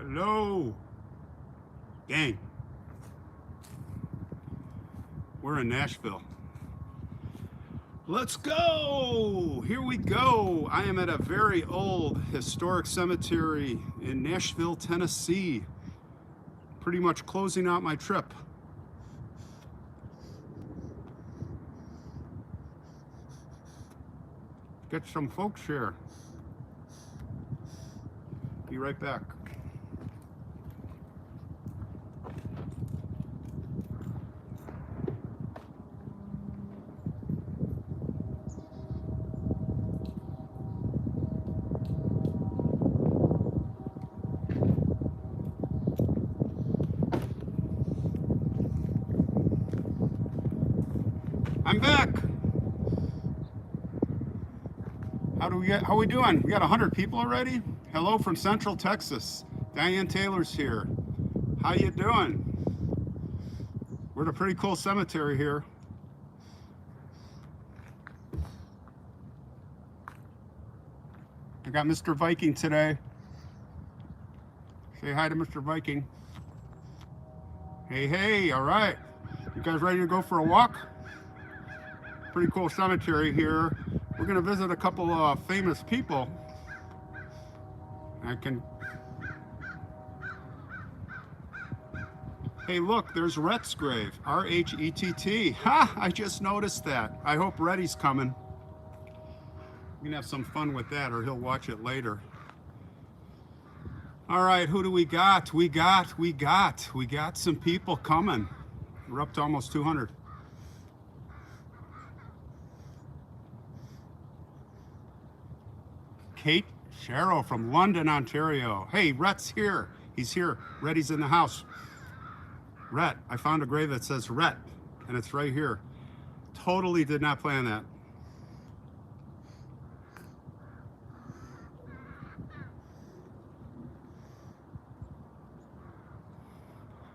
Hello, gang. We're in Nashville. Let's go! Here we go. I am at a very old historic cemetery in Nashville, Tennessee. Pretty much closing out my trip. Get some folks here. Be right back. I'm back. How we doing? We got 100 people already? Hello from Central Texas. Diane Taylor's here. How you doing? We're at a pretty cool cemetery here. I got Mr. Viking today. Say hi to Mr. Viking. Hey, hey, all right. You guys ready to go for a walk? Pretty cool cemetery here. We're gonna visit a couple of famous people. Hey, look, there's Rhett's grave. R-H-E-T-T. Ha! I just noticed that. I hope Reddy's coming. We're gonna have some fun with that, or he'll watch it later. All right, who do we got? We got some people coming. We're up to almost 200. Kate Sharrow from London, Ontario. Hey, Rhett's here. He's here. Reddy's in the house. Rhett, I found a grave that says Rhett, and it's right here. Totally did not plan that.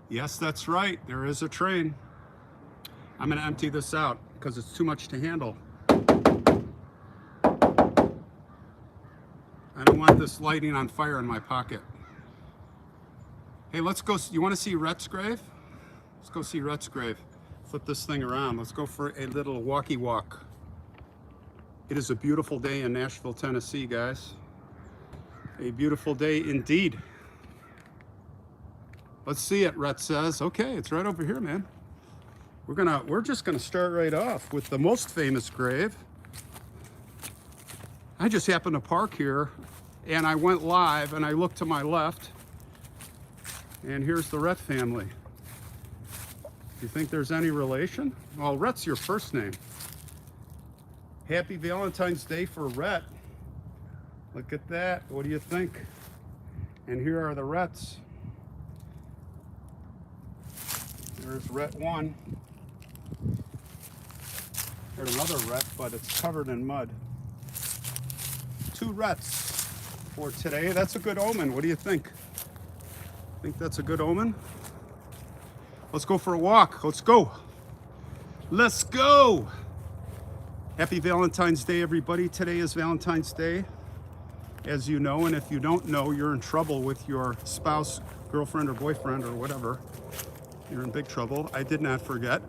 Yes, that's right. There is a train. I'm going to empty this out because it's too much to handle. I don't want this lighting on fire in my pocket. Hey, let's go. You want to see Rhett's grave? Let's go see Rhett's grave. Flip this thing around. Let's go for a little walkie walk. It is a beautiful day in Nashville, Tennessee, guys. A beautiful day indeed. Let's see it, Rhett says. Okay, it's right over here, man. We're just gonna start right off with the most famous grave. I just happened to park here and I went live and I looked to my left and here's the Rhett family. Do you think there's any relation? Well, Rhett's your first name. Happy Valentine's Day for Rhett. Look at that. What do you think? And here are the Rhetts. There's Rhett 1. There's another Rhett, but it's covered in mud. 2 Rhetts for today. That's a good omen. What do you think? Think that's a good omen? Let's go for a walk. Let's go. Let's go. Happy Valentine's Day, everybody. Today is Valentine's Day, as you know, and if you don't know, you're in trouble with your spouse, girlfriend, or boyfriend, or whatever. You're in big trouble. I did not forget,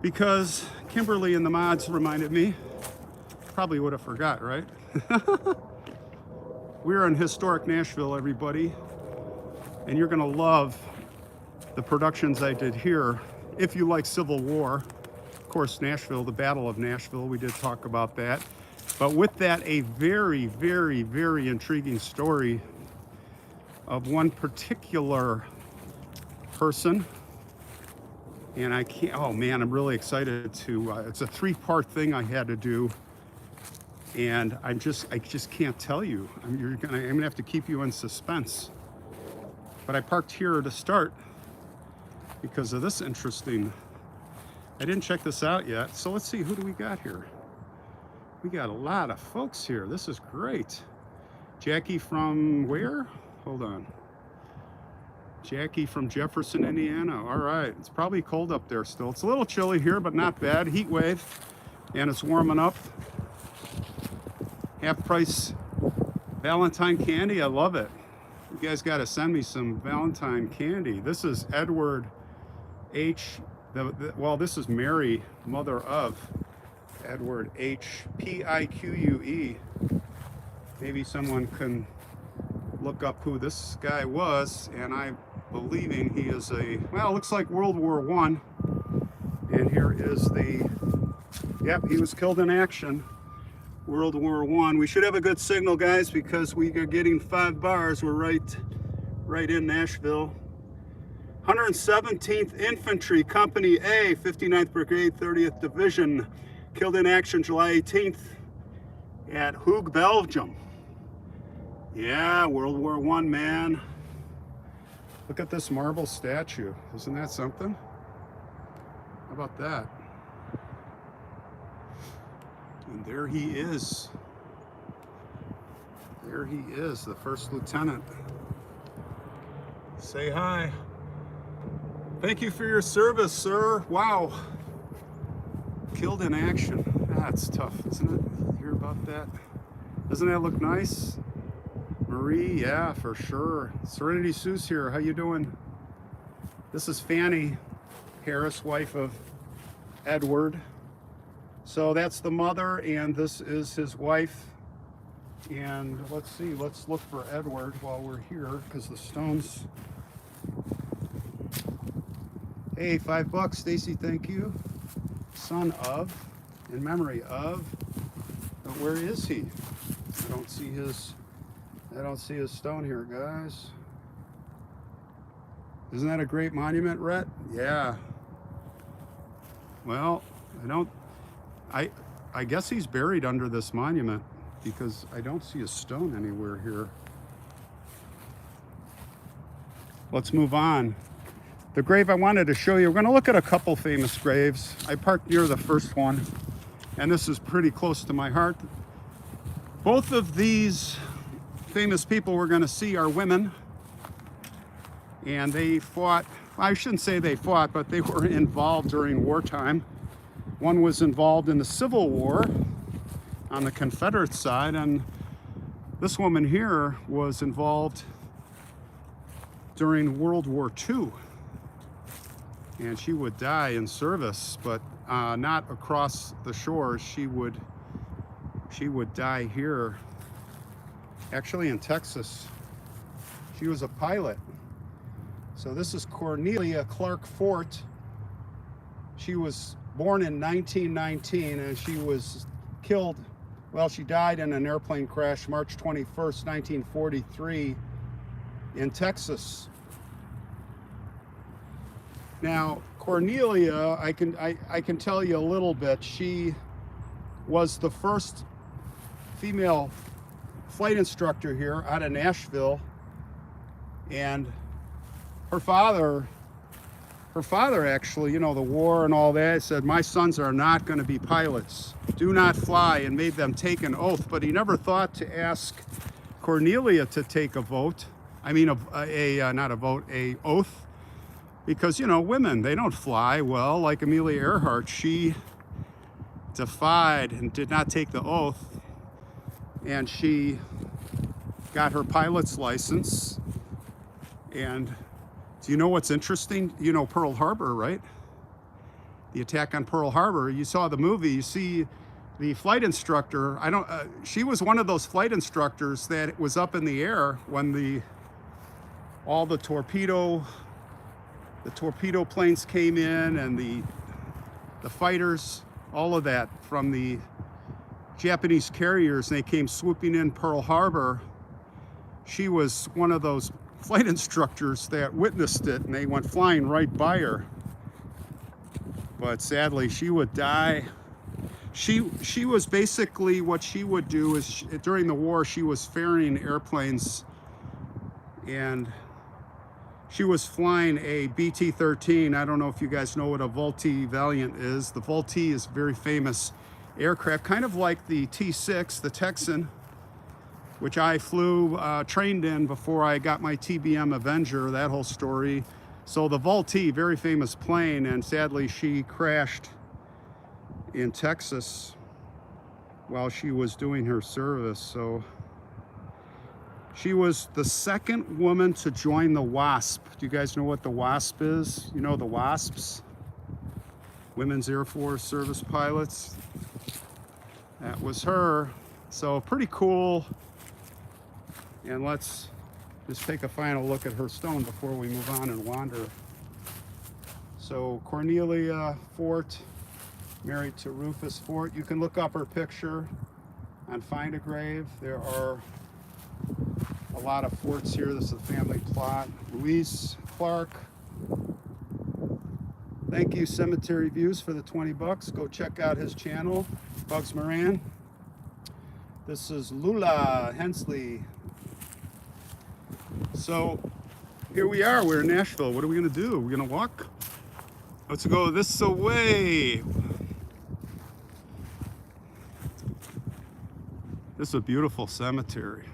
because Kimberly and the mods reminded me. Probably would have forgot, right? We're in historic Nashville, everybody, and you're gonna love the productions I did here. If you like Civil War, of course, Nashville, the Battle of Nashville, we did talk about that. But with that, a very, very, very intriguing story of one particular person. And I can't, oh man, I'm really excited to, it's a 3-part thing I had to do. And I just can't tell you. I'm gonna have to keep you in suspense. But I parked here to start because of this interesting, I didn't check this out yet. So let's see, who do we got here? We got a lot of folks here. This is great. Jackie from where? Hold on. Jackie from Jefferson, Indiana. All right, it's probably cold up there still. It's a little chilly here, but not bad. Heat wave, and it's warming up. Half price Valentine candy, I love it. guys got to send me some Valentine candy. This is Edward H. Well, this is Mary, mother of Edward H. Pique. Maybe someone can look up who this guy was, and I'm believing he is well, looks like World War I. And here is yep, he was killed in action. World War I. We should have a good signal, guys, because we are getting 5 bars. We're right in Nashville. 117th Infantry, Company A, 59th Brigade, 30th Division, killed in action July 18th at Hoog, Belgium. Yeah, World War I, man. Look at this marble statue. Isn't that something? How about that? And there he is. There he is, the first lieutenant. Say hi. Thank you for your service, sir. Wow. Killed in action. That's tough, isn't it? Hear about that? Doesn't that look nice? Marie, yeah, for sure. Serenity Sue's here. How you doing? This is Fanny Harris, wife of Edward. So that's the mother, and this is his wife. And let's see, let's look for Edward while we're here, because the stones. Hey, $5, Stacy, thank you. Son of, in memory of, but where is he? I don't see his stone here, guys. Isn't that a great monument, Rhett? Yeah. Well, I guess he's buried under this monument, because I don't see a stone anywhere here. Let's move on. The grave I wanted to show you, we're going to look at a couple famous graves. I parked near the first one, and this is pretty close to my heart. Both of these famous people we're going to see are women, and they fought, I shouldn't say they fought, but they were involved during wartime. One was involved in the Civil War on the Confederate side, and this woman here was involved during World War II. And she would die in service, but not across the shores. She would die here, actually in Texas. She was a pilot. So this is Cornelia Clark Fort. She was born in 1919, and she was killed, well, she died in an airplane crash March 21st, 1943 in Texas. Now, Cornelia, I can tell you a little bit. She was the first female flight instructor here out of Nashville, and her father actually, you know, the war and all that, said, my sons are not going to be pilots. Do not fly, and made them take an oath. But he never thought to ask Cornelia to take a vote. I mean, not a vote, a oath. Because, you know, women, they don't fly well. Like Amelia Earhart, she defied and did not take the oath. And she got her pilot's license. And do you know what's interesting? You know Pearl Harbor, right? The attack on Pearl Harbor. You saw the movie. You see the flight instructor. She was one of those flight instructors that was up in the air when all the torpedo planes came in, and the fighters, all of that from the Japanese carriers, and they came swooping in Pearl Harbor. She was one of those flight instructors that witnessed it, and they went flying right by her. But sadly, she would die. She was basically, what she would do is, during the war, she was ferrying airplanes, and she was flying a BT-13. I don't know if you guys know what a Vultee Valiant is. The Vultee is a very famous aircraft, kind of like the T-6, the Texan, which I flew, trained in before I got my TBM Avenger, that whole story. So the Vultee, very famous plane, and sadly she crashed in Texas while she was doing her service. So She was the second woman to join the WASP. Do you guys know what the WASP is? You know the WASPs? Women's Air Force Service Pilots. That was her. So pretty cool. And let's just take a final look at her stone before we move on and wander. So Cornelia Fort, married to Rufus Fort. You can look up her picture and find a grave. There are a lot of forts here. This is a family plot. Louise Clark. Thank you, Cemetery Views, for the 20 bucks. Go check out his channel, Bugs Moran. This is Lula Hensley. So here we are. We're in Nashville. What are we gonna do? We're gonna walk. Let's go this way. This is a beautiful cemetery.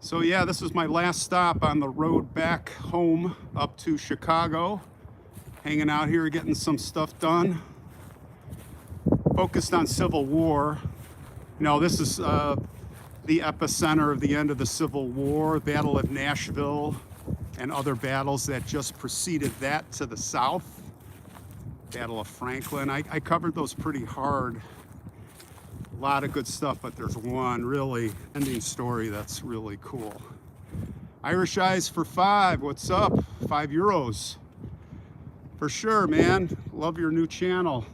So yeah, this is my last stop on the road back home up to Chicago. Hanging out here, getting some stuff done. Focused on Civil War. You know, this is the epicenter of the end of the Civil War, Battle of Nashville, and other battles that just preceded that to the south. Battle of Franklin. I covered those pretty hard. A lot of good stuff, but there's one really ending story that's really cool. Irish Eyes for 5. What's up? €5. For sure, man. Love your new channel.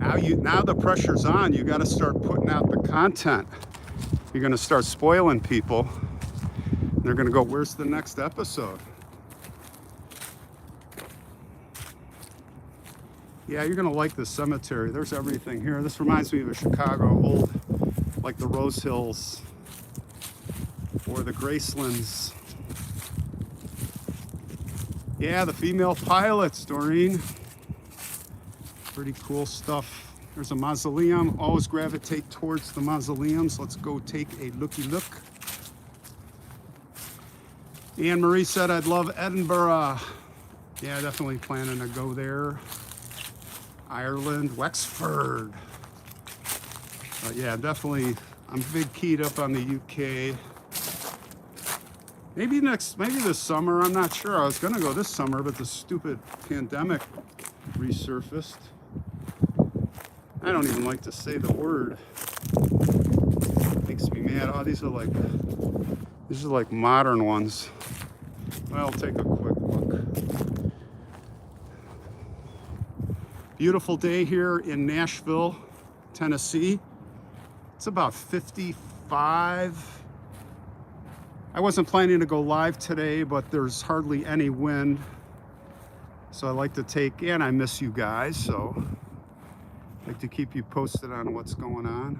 Now the pressure's on. You got to start putting out the content. You're going to start spoiling people. They're going to go, where's the next episode? Yeah, you're gonna like this cemetery. There's everything here. This reminds me of a Chicago old, like the Rose Hills or the Gracelands. Yeah, the female pilots, Doreen. Pretty cool stuff. There's a mausoleum. Always gravitate towards the mausoleums. Let's go take a looky look. Anne Marie said I'd love Edinburgh. Yeah, definitely planning to go there. Ireland, Wexford. Yeah, definitely. I'm big keyed up on the UK. Maybe this summer. I'm not sure. I was gonna go this summer, but the stupid pandemic resurfaced. I don't even like to say the word. Makes me mad. Oh, these are like modern ones. Well, I'll take a quick look. Beautiful day here in Nashville, Tennessee. It's about 55. I wasn't planning to go live today, but there's hardly any wind. So I like to take, and I miss you guys, so I like to keep you posted on what's going on.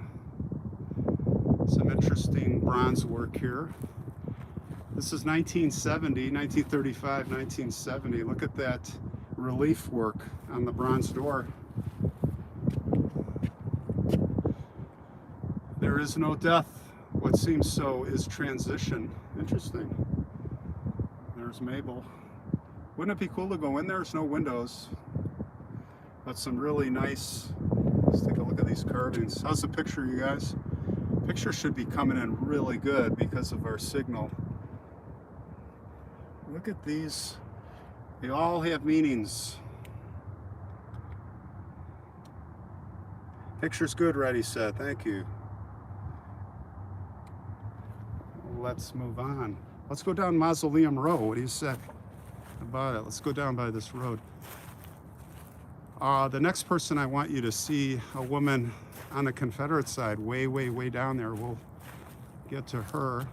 Some interesting bronze work here. This is 1970, 1935, 1970. Look at that relief work on the bronze door. There is no death. What seems so is transition. Interesting. There's Mabel. Wouldn't it be cool to go in there? There's no windows, but some really nice. Let's take a look at these carvings. How's the picture, you guys? Picture should be coming in really good because of our signal. Look at these. They all have meanings. Picture's good, Reddy said. Thank you. Let's move on. Let's go down Mausoleum Row. What do you say about it? Let's go down by this road. The next person I want you to see, a woman on the Confederate side, way, way, way down there. We'll get to her.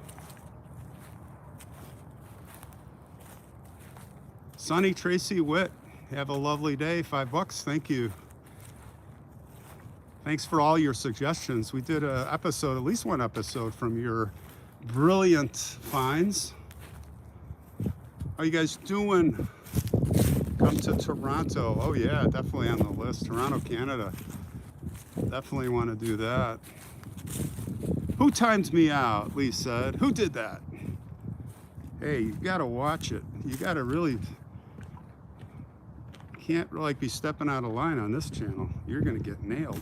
Sunny Tracy Witt, have a lovely day. $5, thank you. Thanks for all your suggestions. We did an episode, at least one episode from your brilliant finds. How you guys doing? Come to Toronto. Oh yeah, definitely on the list. Toronto, Canada. Definitely want to do that. Who timed me out? Lee said. Who did that? Hey, you gotta watch it. You gotta really, can't like be stepping out of line on this channel. You're gonna get nailed.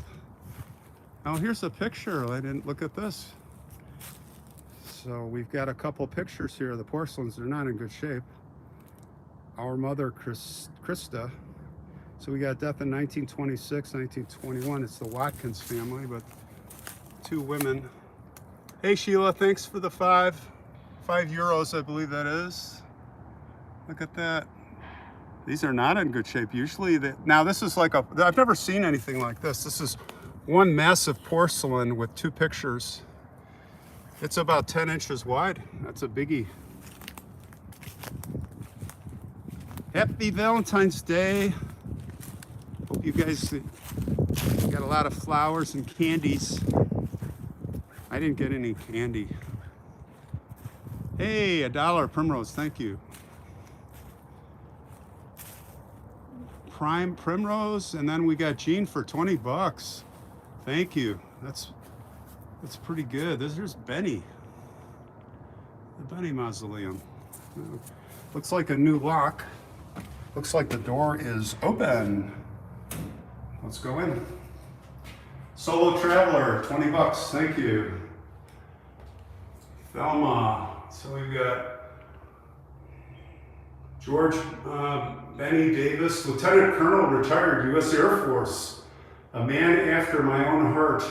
Oh, here's a picture. I didn't look at this. So we've got a couple pictures here. The porcelains, they're not in good shape. Our mother, Krista. So we got death in 1926, 1921. It's the Watkins family, but two women. Hey Sheila, thanks for the €5, I believe that is. Look at that. These are not in good shape. Usually, now this is like I've never seen anything like this. This is one massive porcelain with two pictures. It's about 10 inches wide. That's a biggie. Happy Valentine's Day. Hope you guys got a lot of flowers and candies. I didn't get any candy. Hey, $1 Primrose, thank you. Prime Primrose, and then we got Jean for 20 bucks. Thank you. That's pretty good. There's Benny. The Benny Mausoleum. Looks like a new lock. Looks like the door is open. Let's go in. Solo Traveler, 20 bucks. Thank you. Thelma. So we've got George Benny Davis, Lieutenant Colonel, retired U.S. Air Force, a man after my own heart,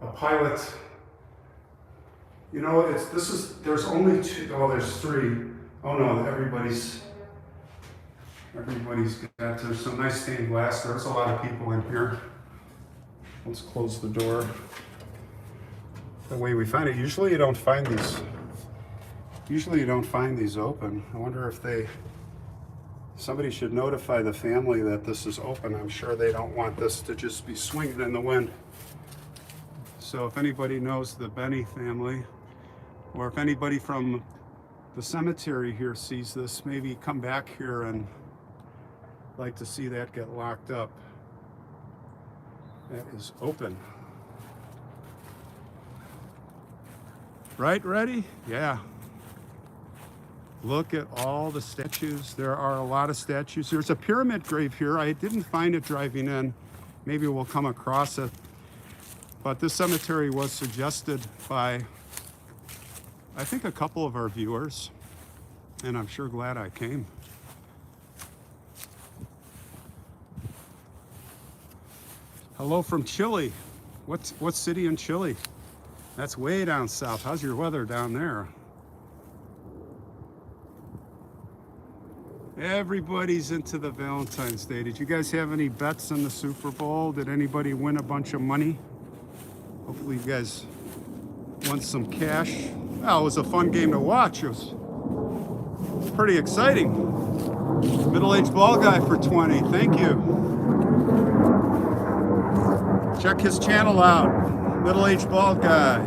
a pilot. You know, there's only two, oh, there's three. Oh no, everybody's got, there's some nice stained glass. There's a lot of people in here. Let's close the door. The way we find it, usually you don't find these open. I wonder if somebody should notify the family that this is open. I'm sure they don't want this to just be swinging in the wind. So if anybody knows the Benny family, or if anybody from the cemetery here sees this, maybe come back here and like to see that get locked up. That is open. Right, ready? Yeah. Look at all the statues. There are a lot of statues. There's a pyramid grave here. I didn't find it driving in. Maybe we'll come across it. But this cemetery was suggested by, I think, a couple of our viewers. And I'm sure glad I came. Hello from Chile. What city in Chile? That's way down south. How's your weather down there? Everybody's into the Valentine's Day. Did you guys have any bets in the Super Bowl? Did anybody win a bunch of money? Hopefully you guys won some cash. Well, it was a fun game to watch. It was pretty exciting. Middle-aged bald guy for 20. Thank you. Check his channel out. Middle-aged bald guy.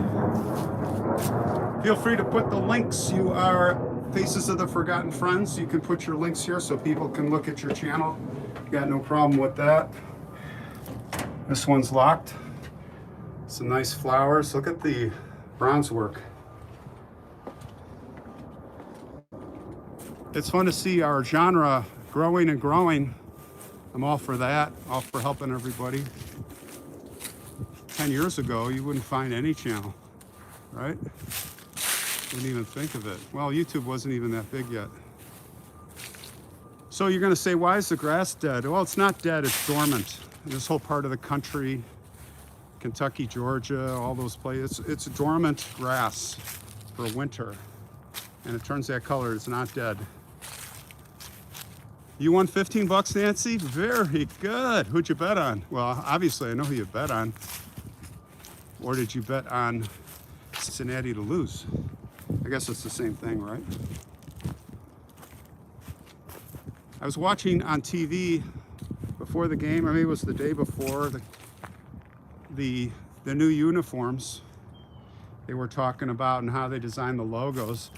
Feel free to put the links. You are Faces of the Forgotten Friends. You can put your links here so people can look at your channel. Got no problem with that. This one's locked. Some nice flowers. Look at the bronze work. It's fun to see our genre growing and growing. I'm all for that, all for helping everybody. 10 years ago, you wouldn't find any channel, right? Wouldn't even think of it. Well, YouTube wasn't even that big yet. So you're gonna say, why is the grass dead? Well, it's not dead, it's dormant. This whole part of the country, Kentucky, Georgia, all those places, it's dormant grass for winter. And it turns that color, it's not dead. You won 15 bucks, Nancy? Very good. Who'd you bet on? Well, obviously I know who you bet on. Or did you bet on Cincinnati to lose? I guess it's the same thing, right? I was watching on TV before the game, or maybe it was the day before, the new uniforms they were talking about and how they design the logos,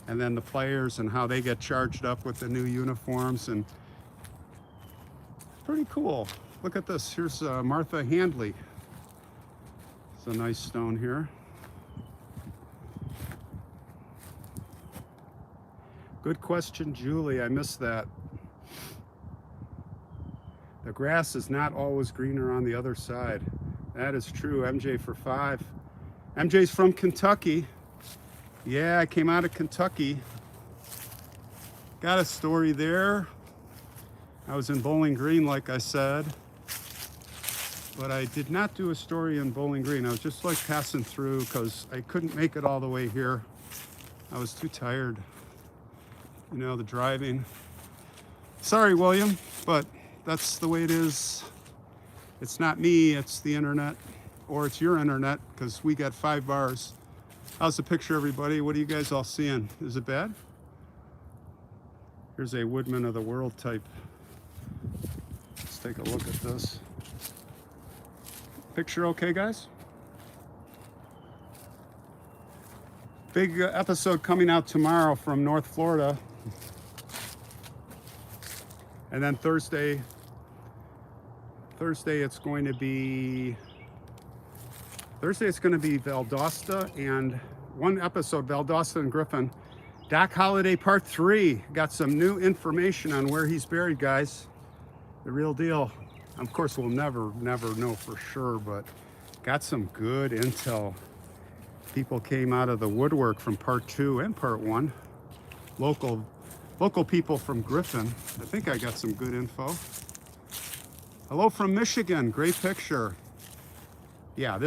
and then the players and how they get charged up with the new uniforms, and pretty cool. Look at this. Here's Martha Handley. It's a nice stone here. Good question, Julie. I missed that. The grass is not always greener on the other side. That is true. MJ for 5. MJ's from Kentucky. Yeah, I came out of Kentucky. Got a story there. I was in Bowling Green, like I said, but I did not do a story in Bowling Green. I was just like passing through because I couldn't make it all the way here. I was too tired, you know, the driving. Sorry, William, but that's the way it is. It's not me, it's the internet, or it's your internet, because we got 5 bars. How's the picture, everybody? What are you guys all seeing? Is it bad? Here's a Woodman of the World type. Let's take a look at this. Picture okay, guys? Big episode coming out tomorrow from North Florida. And then Thursday it's going to be Valdosta, and one episode, Valdosta and Griffin. Doc Holliday Part 3. Got some new information on where he's buried, guys. The real deal. Of course, we'll never know for sure, but got some good intel. People came out of the woodwork from Part 2 and Part 1. Local people from Griffin. I think I got some good info. Hello from Michigan. Great picture. Yeah,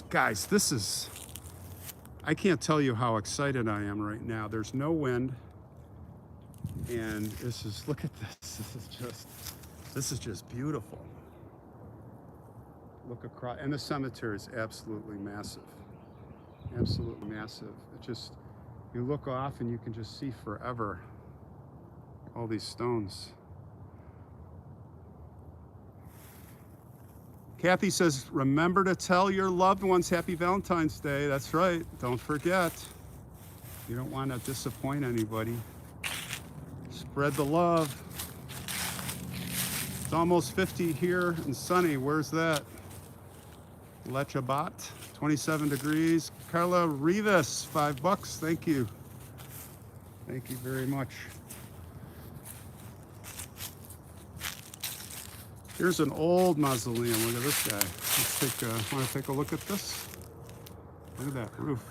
guys, I can't tell you how excited I am right now. There's no wind. And look at this. This is just beautiful. Look across, and the cemetery is absolutely massive. Absolutely massive. You look off and you can just see forever all these stones. Kathy says, remember to tell your loved ones Happy Valentine's Day. That's right. Don't forget. You don't want to disappoint anybody. Spread the love. It's almost 50 here and sunny. Where's that? Lechabat, 27 degrees. Carla Rivas, $5. Thank you. Thank you very much. Here's an old mausoleum. Look at this guy. Want to take a look at this? Look at that roof,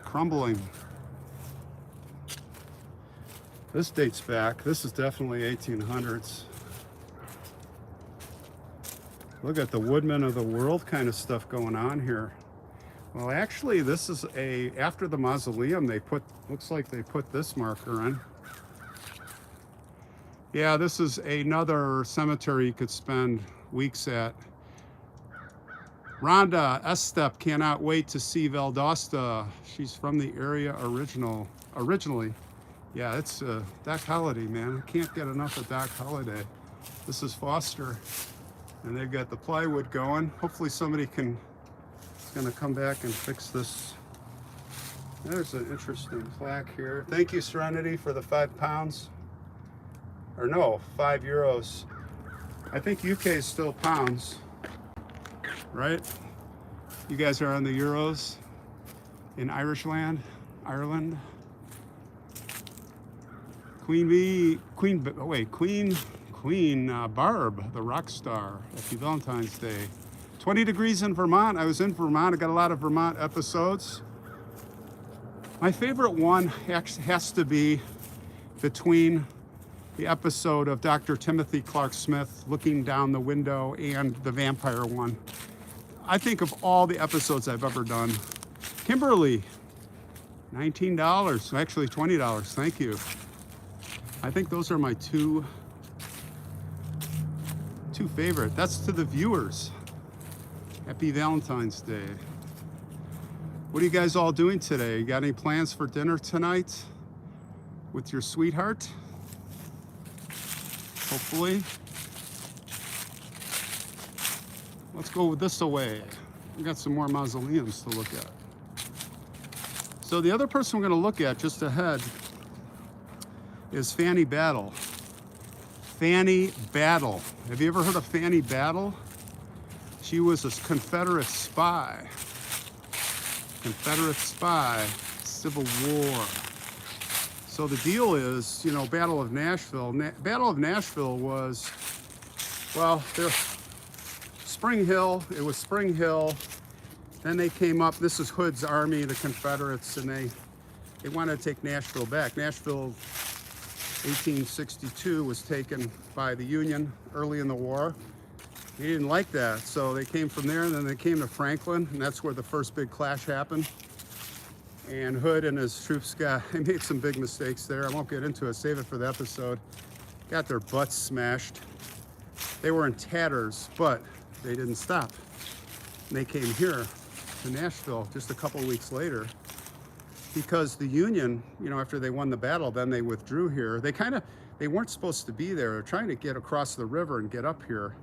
crumbling. This dates back. This is definitely 1800s. Look at the Woodman of the World kind of stuff going on here. Well, actually, this is after the mausoleum, looks like they put this marker in. Yeah, this is another cemetery you could spend weeks at. Rhonda Estep cannot wait to see Valdosta. She's from the area originally. Yeah, it's Doc Holliday, man. I can't get enough of Doc Holliday. This is Foster, and they've got the plywood going. Hopefully somebody is gonna come back and fix this. There's an interesting plaque here. Thank you, Serenity, for the £5. Or no, €5. I think UK is still pounds, right? You guys are on the euros in Ireland. Queen Barb, the rock star. Happy Valentine's Day. 20 degrees in Vermont. I was in Vermont. I got a lot of Vermont episodes. My favorite one has to be between the episode of Dr. Timothy Clark Smith looking down the window and the vampire one. I think of all the episodes I've ever done. Kimberly, $19, actually $20, thank you. I think those are my two favorite. That's to the viewers. Happy Valentine's Day. What are you guys all doing today? You got any plans for dinner tonight with your sweetheart? Hopefully. Let's go this away. We got some more mausoleums to look at. So the other person we're going to look at just ahead is Fanny Battle. Fanny Battle. Have you ever heard of Fanny Battle? She was a Confederate spy. Civil War. So the deal is, you know, Battle of Nashville. Battle of Nashville was, well, Spring Hill. It was Spring Hill. Then they came up. This is Hood's army, the Confederates, and they wanted to take Nashville back. Nashville, 1862, was taken by the Union early in the war. They didn't like that, so they came from there, and then they came to Franklin, and that's where the first big clash happened. And Hood and his troops they made some big mistakes there. I won't get into it, save it for the episode. Got their butts smashed. They were in tatters, but they didn't stop. And they came here to Nashville just a couple of weeks later, because the Union, you know, after they won the battle, then they withdrew here. They weren't supposed to be there. They're trying to get across the river and get up here.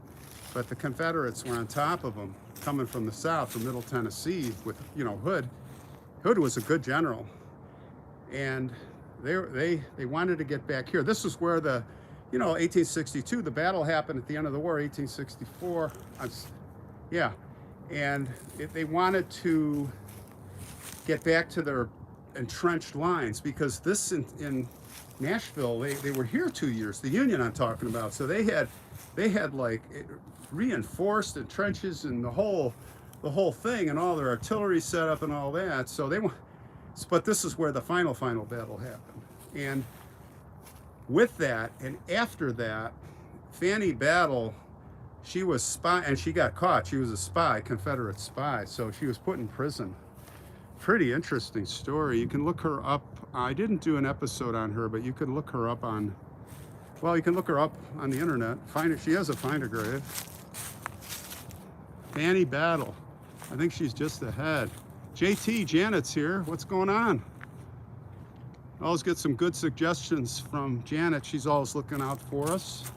But the Confederates were on top of them, coming from the south, from Middle Tennessee, with, you know, Hood. Hood was a good general, and they wanted to get back here. This is where the, you know, 1862, the battle happened at the end of the war, 1864. Yeah, and they wanted to get back to their entrenched lines, because this in Nashville, they were here 2 years, the Union I'm talking about. So they had like reinforced the trenches and the whole thing, and all their artillery set up and all that. So but this is where the final battle happened. And with that, and after that, Fanny battle, she was spy, and she got caught. She was a spy, Confederate spy. So she was put in prison. Pretty interesting story. You can look her up. I didn't do an episode on her, but you could look her up on, well, you can look her up on the internet. Find it. She has a find a grave. Fanny battle. I think she's just ahead. JT, Janet's here. What's going on? Always get some good suggestions from Janet. She's always looking out for us.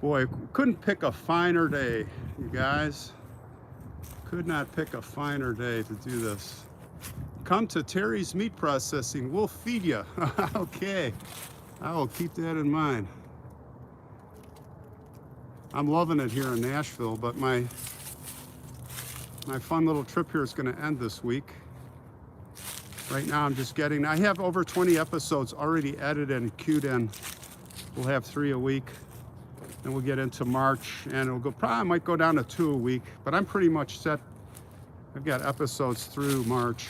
Boy, couldn't pick a finer day, you guys. Could not pick a finer day to do this. Come to Terry's Meat Processing. We'll feed you. Okay. I will keep that in mind. I'm loving it here in Nashville, but my fun little trip here is going to end this week. Right now I'm just I have over 20 episodes already edited and queued in. We'll have 3 a week. Then we'll get into March, and it'll probably might go down to 2 a week, but I'm pretty much set. I've got episodes through March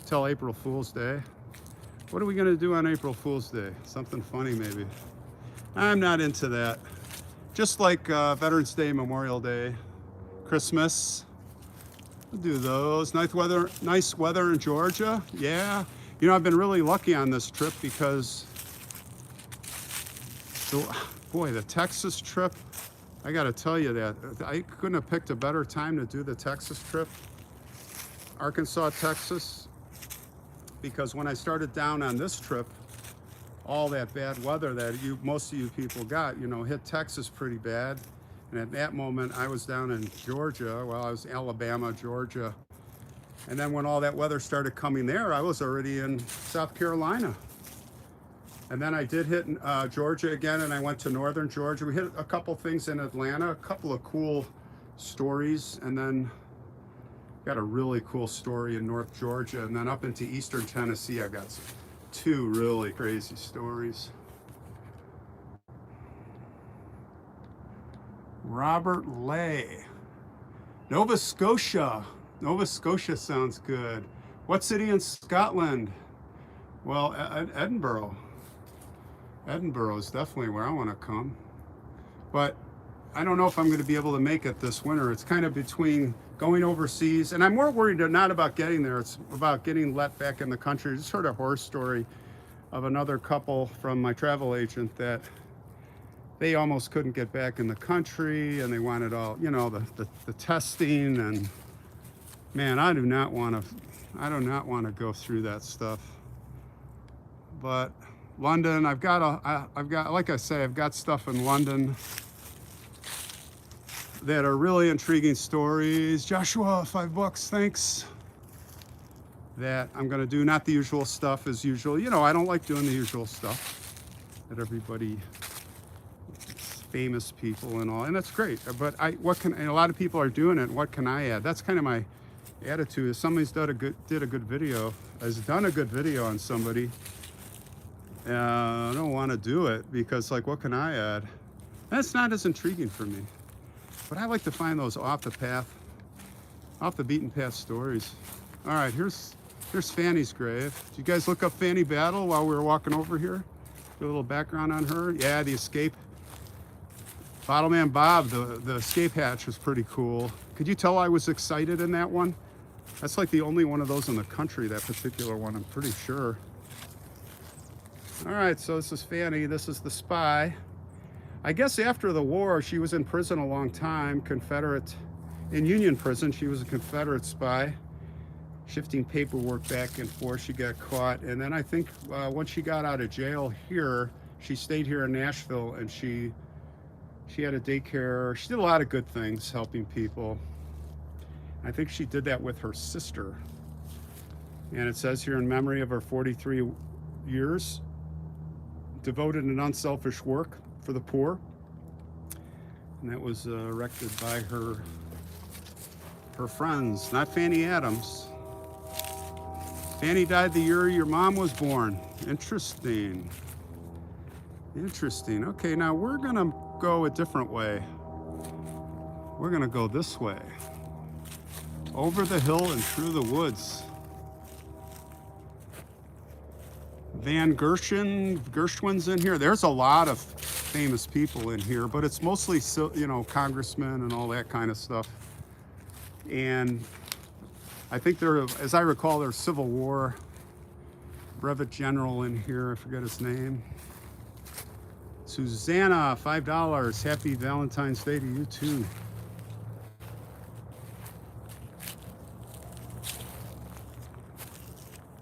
till April Fool's Day. What are we going to do on April Fool's Day? Something funny maybe. I'm not into that. Just like Veterans Day, Memorial Day, Christmas. We'll do those. Nice weather in Georgia. Yeah. You know, I've been really lucky on this trip, because boy, the Texas trip, I got to tell you that I couldn't have picked a better time to do the Texas trip, Arkansas, Texas, because when I started down on this trip, all that bad weather that most of you people got, you know, hit Texas pretty bad. And at that moment, I was down in Georgia. Well, I was Alabama, Georgia. And then when all that weather started coming there, I was already in South Carolina. And then I did hit Georgia again, and I went to northern Georgia. We hit a couple things in Atlanta, a couple of cool stories, and then got a really cool story in North Georgia. And then up into eastern Tennessee, I got 2 really crazy stories. Robert Lay. Nova Scotia. Nova Scotia sounds good. What city in Scotland? Well, Edinburgh. Edinburgh is definitely where I want to come. But I don't know if I'm going to be able to make it this winter. It's kind of between going overseas, and I'm more worried not about getting there. It's about getting let back in the country. I just heard a horror story of another couple from my travel agent that they almost couldn't get back in the country, and they wanted all, you know, the testing, and man, I do not want to go through that stuff. But London, I've got like I say, I've got stuff in London that are really intriguing stories. Joshua, $5, thanks. That I'm going to do, not the usual stuff as usual. You know, I don't like doing the usual stuff that everybody, famous people and all, and that's great. But and a lot of people are doing it. What can I add? That's kind of my attitude. If somebody's did a good video on somebody, I don't want to do it, because like, what can I add? That's not as intriguing for me. But I like to find those off the beaten path stories. All right, here's Fanny's grave. Did you guys look up Fanny Battle while we were walking over here? Get a little background on her. Yeah, the escape. Bottleman Bob, the escape hatch was pretty cool. Could you tell I was excited in that one? That's like the only one of those in the country, that particular one, I'm pretty sure. All right, so this is Fanny. This is the spy. I guess after the war, she was in prison a long time, Confederate, in Union prison. She was a Confederate spy, shifting paperwork back and forth. She got caught. And then I think once she got out of jail here, she stayed here in Nashville, and she had a daycare. She did a lot of good things, helping people. I think she did that with her sister. And it says here, in memory of her 43 years, devoted and unselfish work for the poor. And that was erected by her friends, not Fanny Adams. Fanny died the year your mom was born. Interesting. Interesting. Okay, now we're gonna go a different way. We're gonna go this way. Over the hill and through the woods. Gershwins in here. There's a lot of famous people in here, but it's mostly, you know, congressmen and all that kind of stuff. And I think there, as I recall, there's Civil War brevet general in here. I forget his name. Susanna, $5. Happy Valentine's Day to you too.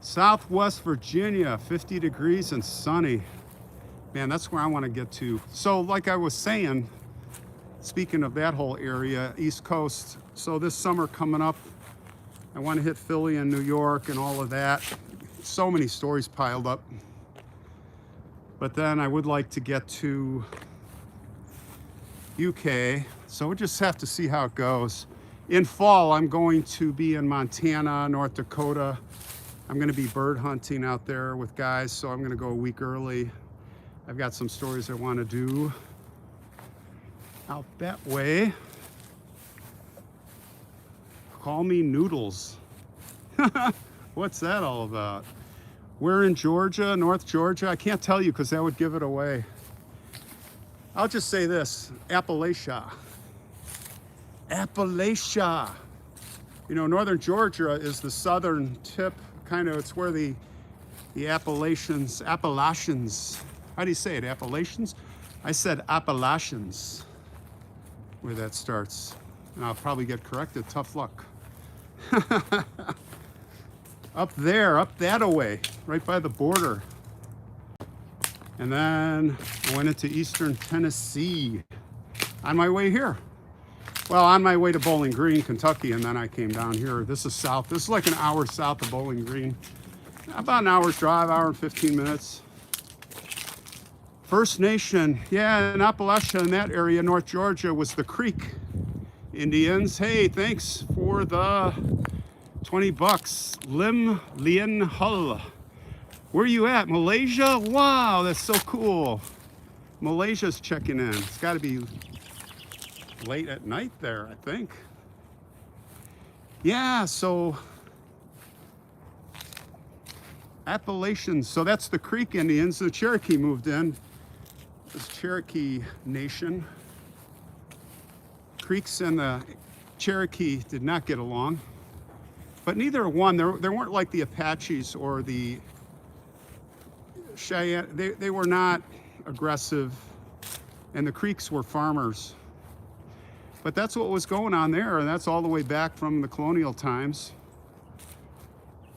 Southwest Virginia, 50 degrees and sunny. Man, that's where I want to get to. So like I was saying, speaking of that whole area, East Coast, so this summer coming up, I want to hit Philly and New York and all of that. So many stories piled up. But then I would like to get to UK, so we'll just have to see how it goes. In fall, I'm going to be in Montana, North Dakota. I'm going to be bird hunting out there with guys, so I'm going to go a week early. I've got some stories I want to do out that way. Call me Noodles. What's that all about? We're in Georgia, North Georgia. I can't tell you because that would give it away. I'll just say this, Appalachia. Appalachia. You know, northern Georgia is the southern tip, kind of, it's where the Appalachians, how do you say it, Appalachians? I said Appalachians, where that starts. And I'll probably get corrected, tough luck. Up there, up that-a-way, right by the border. And then I went into eastern Tennessee on my way here. Well, on my way to Bowling Green, Kentucky, and then I came down here. This is south. This is like an hour south of Bowling Green. About an hour's drive, hour and 15 minutes. First Nation, yeah, in Appalachia, in that area, North Georgia, was the Creek Indians. Hey, thanks for the 20 bucks. Lim Lien Hull. Where are you at? Malaysia? Wow, that's so cool. Malaysia's checking in. It's got to be late at night there, I think. Yeah, so Appalachians. So that's the Creek Indians. The Cherokee moved in. This Cherokee Nation. Creeks and the Cherokee did not get along. But neither one, they weren't like the Apaches or the Cheyenne. They were not aggressive, and the Creeks were farmers. But that's what was going on there, and that's all the way back from the colonial times.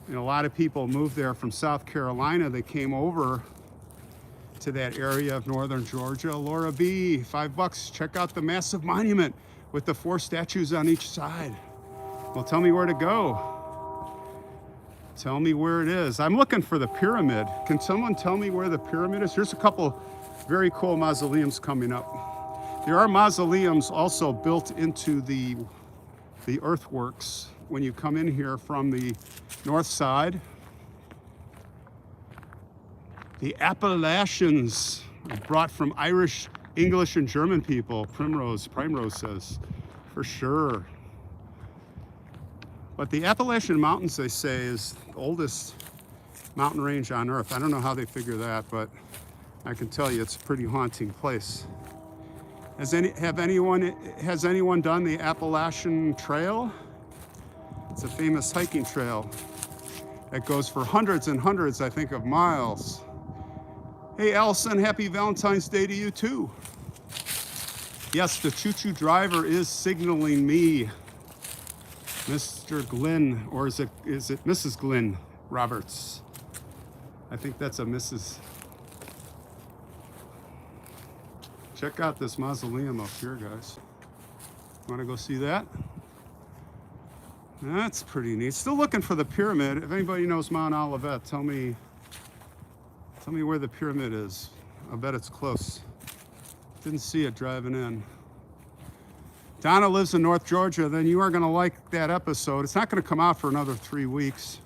And a lot of people moved there from South Carolina. They came over to that area of northern Georgia. Laura B, $5. Check out the massive monument with the 4 statues on each side. Well, tell me where to go. Tell me where it is. I'm looking for the pyramid. Can someone tell me where the pyramid is? Here's a couple very cool mausoleums coming up. There are mausoleums also built into the earthworks when you come in here from the north side. The Appalachians brought from Irish, English, and German people. Primrose says, for sure. But the Appalachian Mountains, they say, is the oldest mountain range on Earth. I don't know how they figure that, but I can tell you it's a pretty haunting place. Has anyone done the Appalachian Trail? It's a famous hiking trail that goes for hundreds and hundreds, I think, of miles. Hey, Allison, happy Valentine's Day to you too. Yes, the choo-choo driver is signaling me, Mr. Glenn, or is it Mrs. Glenn Roberts? I think that's a Mrs. Check out this mausoleum up here, guys. Want to go see that? That's pretty neat. Still looking for the pyramid. If anybody knows Mount Olivet, tell me where the pyramid is. I bet it's close. Didn't see it driving in. Donna lives in North Georgia. Then you are going to like that episode. It's not going to come out for another 3 weeks.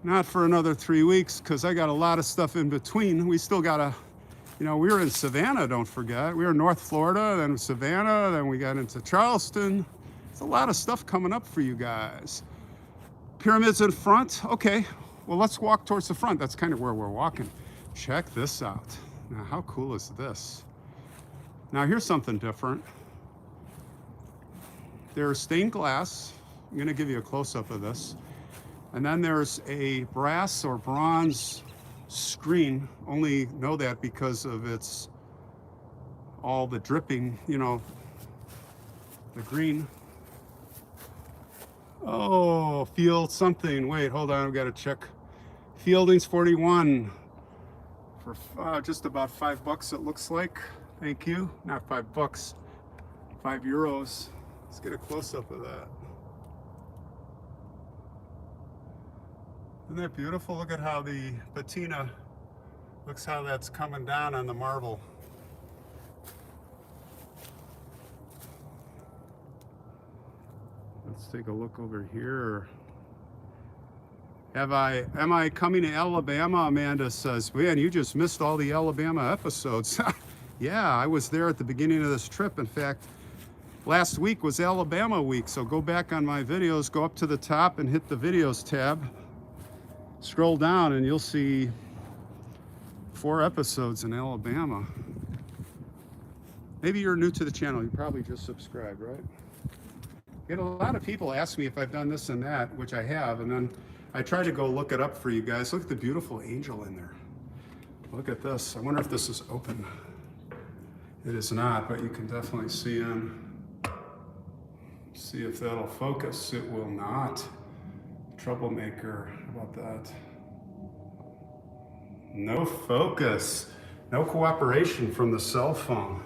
Not for another 3 weeks, because I got a lot of stuff in between. We still got to, we were in Savannah, don't forget. We were in North Florida, then Savannah, then we got into Charleston. There's a lot of stuff coming up for you guys. Pyramids in front. Okay, well, let's walk towards the front. That's kind of where we're walking. Check this out. Now, how cool is this? Now, here's something different. There's stained glass. I'm going to give you a close-up of this. And then there's a brass or bronze screen. Only know that because of its all the dripping, the green. Oh, field something. Wait, hold on, I've got to check. Fielding's 41 for just about $5, it looks like. Thank you. Not $5, €5. Let's get a close-up of that. Isn't that beautiful? Look at how the patina, looks how that's coming down on the marble. Let's take a look over here. Am I coming to Alabama? Amanda says, man, you just missed all the Alabama episodes. Yeah, I was there at the beginning of this trip. In fact, last week was Alabama week, so go back on my videos, go up to the top and hit the videos tab. Scroll down and you'll see 4 episodes in Alabama. Maybe you're new to the channel, you probably just subscribed, right? Get a lot of people ask me if I've done this and that, which I have, and then I try to go look it up for you guys. Look at the beautiful angel in there. Look at this. I wonder if this is open. It is not, but you can definitely see in. See if that'll focus. It will not. Troublemaker. How about that? No focus. No cooperation from the cell phone.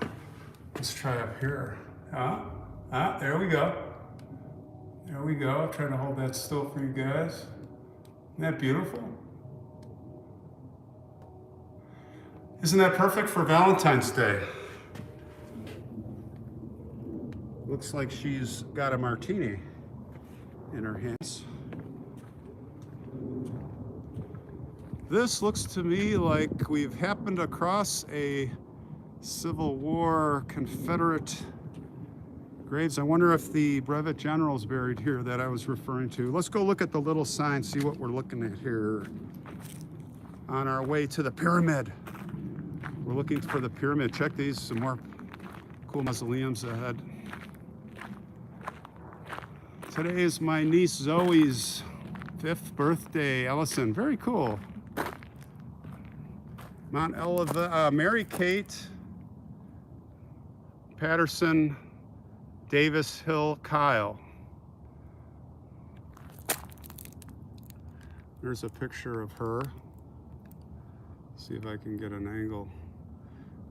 Let's try up here. There we go. There we go. I'll try to hold that still for you guys. Isn't that beautiful? Isn't that perfect for Valentine's Day? Looks like she's got a martini in her hands. This looks to me like we've happened across a Civil War Confederate graves. I wonder if the brevet general's buried here that I was referring to. Let's go look at the little sign, see what we're looking at here. On our way to the pyramid. We're looking for the pyramid. Check these, some more cool mausoleums ahead. Today is my niece Zoe's 5th birthday. Ellison, very cool. Mount Olivet, Mary Kate, Patterson, Davis Hill, Kyle. There's a picture of her. See if I can get an angle.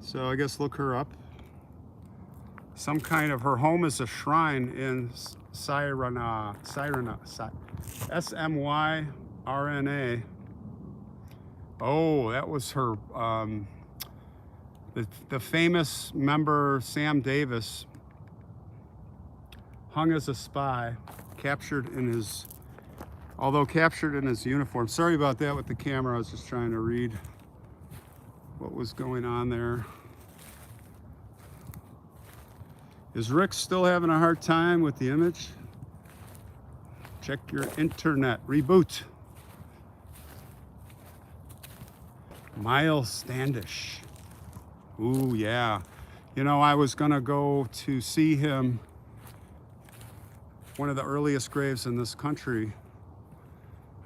So I guess look her up. Some kind of, her home is a shrine in Smyrna, S-M-Y-R-N-A. Oh, that was her, the famous member Sam Davis, hung as a spy, captured in his uniform. Sorry about that with the camera, I was just trying to read what was going on there. Is Rick still having a hard time with the image? Check your internet. Reboot. Miles Standish. Ooh, yeah. You know, I was gonna go to see him, one of the earliest graves in this country.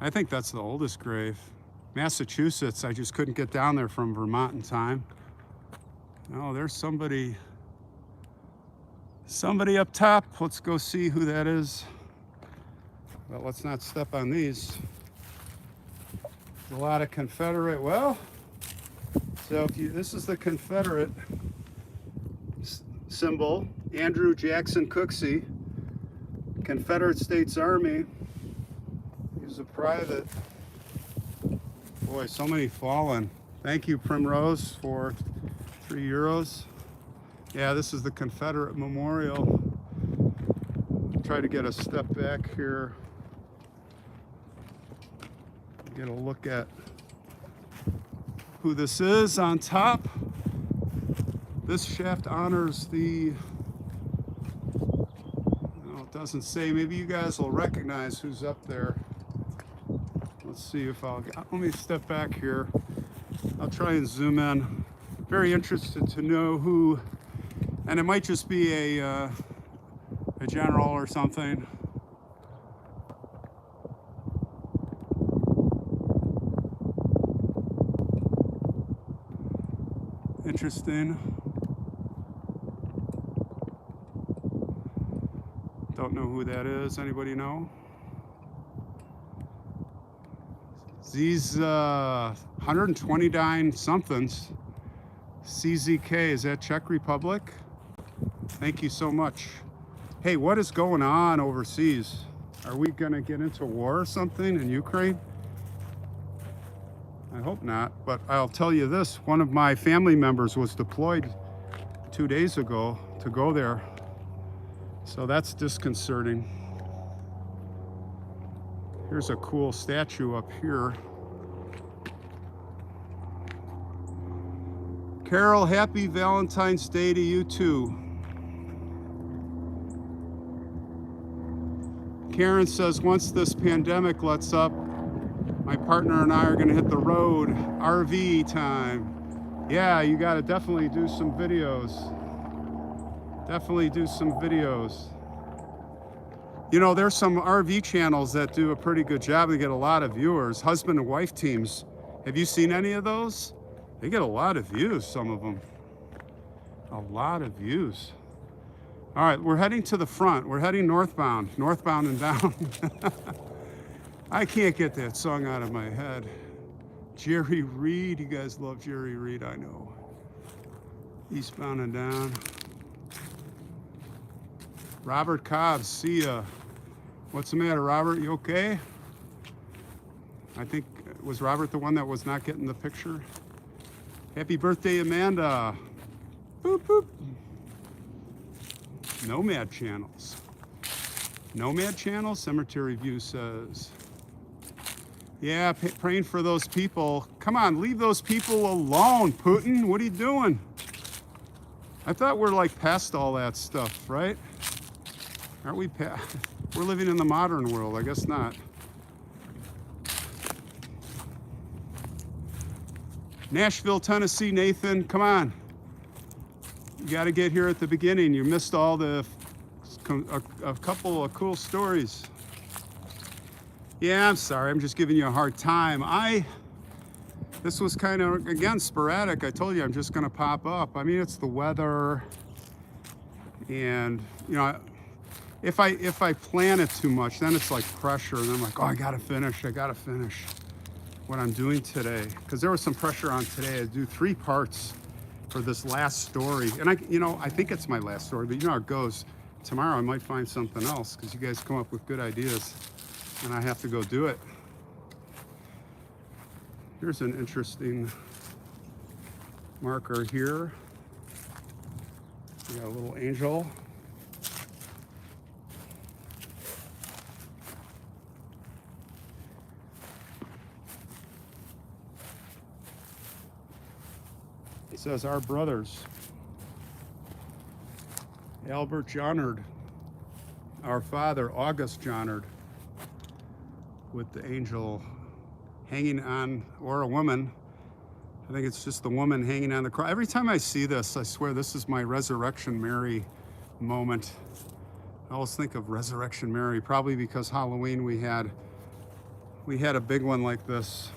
I think that's the oldest grave. Massachusetts, I just couldn't get down there from Vermont in time. Oh, there's somebody up top. Let's go see who that is. But let's not step on these. There's a lot of Confederate, well, so if you, this is the Confederate symbol, Andrew Jackson Cooksey, Confederate States Army. He was a private. Boy, so many fallen. Thank you, Primrose, for €3. Yeah, this is the Confederate Memorial. Try to get a step back here. Get a look at who this is on top. This shaft honors the, no, it doesn't say, maybe you guys will recognize who's up there. Let's see if I'll, let me step back here. I'll try and zoom in. Very interested to know who, and it might just be a general or something. Interesting. Don't know who that is. Anybody know? These 129 somethings. CZK, is that Czech Republic? Thank you so much. Hey, what is going on overseas? Are we gonna get into war or something in Ukraine? I hope not, but I'll tell you this, one of my family members was deployed 2 days ago to go there. So that's disconcerting. Here's a cool statue up here. Carol, happy Valentine's Day to you too. Karen says, once this pandemic lets up, my partner and I are gonna hit the road. RV time. Yeah, you gotta definitely do some videos. Definitely do some videos. You know, there's some RV channels that do a pretty good job. They get a lot of viewers. Husband and wife teams. Have you seen any of those? They get a lot of views, some of them. A lot of views. All right, we're heading to the front. We're heading northbound and down. I can't get that song out of my head. Jerry Reed, you guys love Jerry Reed, I know. Eastbound and down. Robert Cobbs, see ya. What's the matter, Robert? You okay? I think, was Robert the one that was not getting the picture? Happy birthday, Amanda. Boop, boop. Nomad channels. Nomad channel, Cemetery View says. Yeah, praying for those people. Come on, leave those people alone, Putin. What are you doing? I thought we're like past all that stuff, right? Aren't we past? We're living in the modern world, I guess not. Nashville, Tennessee, Nathan, come on. You got to get here at the beginning. You missed all the, a couple of cool stories. Yeah, I'm sorry, I'm just giving you a hard time. This was kind of, again, sporadic. I told you I'm just gonna pop up. I mean, it's the weather, and you know, if I plan it too much, then it's like pressure, and I'm like, oh, I gotta finish what I'm doing today. Because there was some pressure on today to do 3 parts for this last story. And I think it's my last story, but you know how it goes. Tomorrow I might find something else, because you guys come up with good ideas, and I have to go do it. Here's an interesting marker here. We got a little angel. It says, our brothers. Albert Johnard, our father, August Johnard. with the angel hanging on, or a woman. I think it's just the woman hanging on the cross. Every time I see this, I swear this is my Resurrection Mary moment. I always think of Resurrection Mary, probably because Halloween we had a big one like this.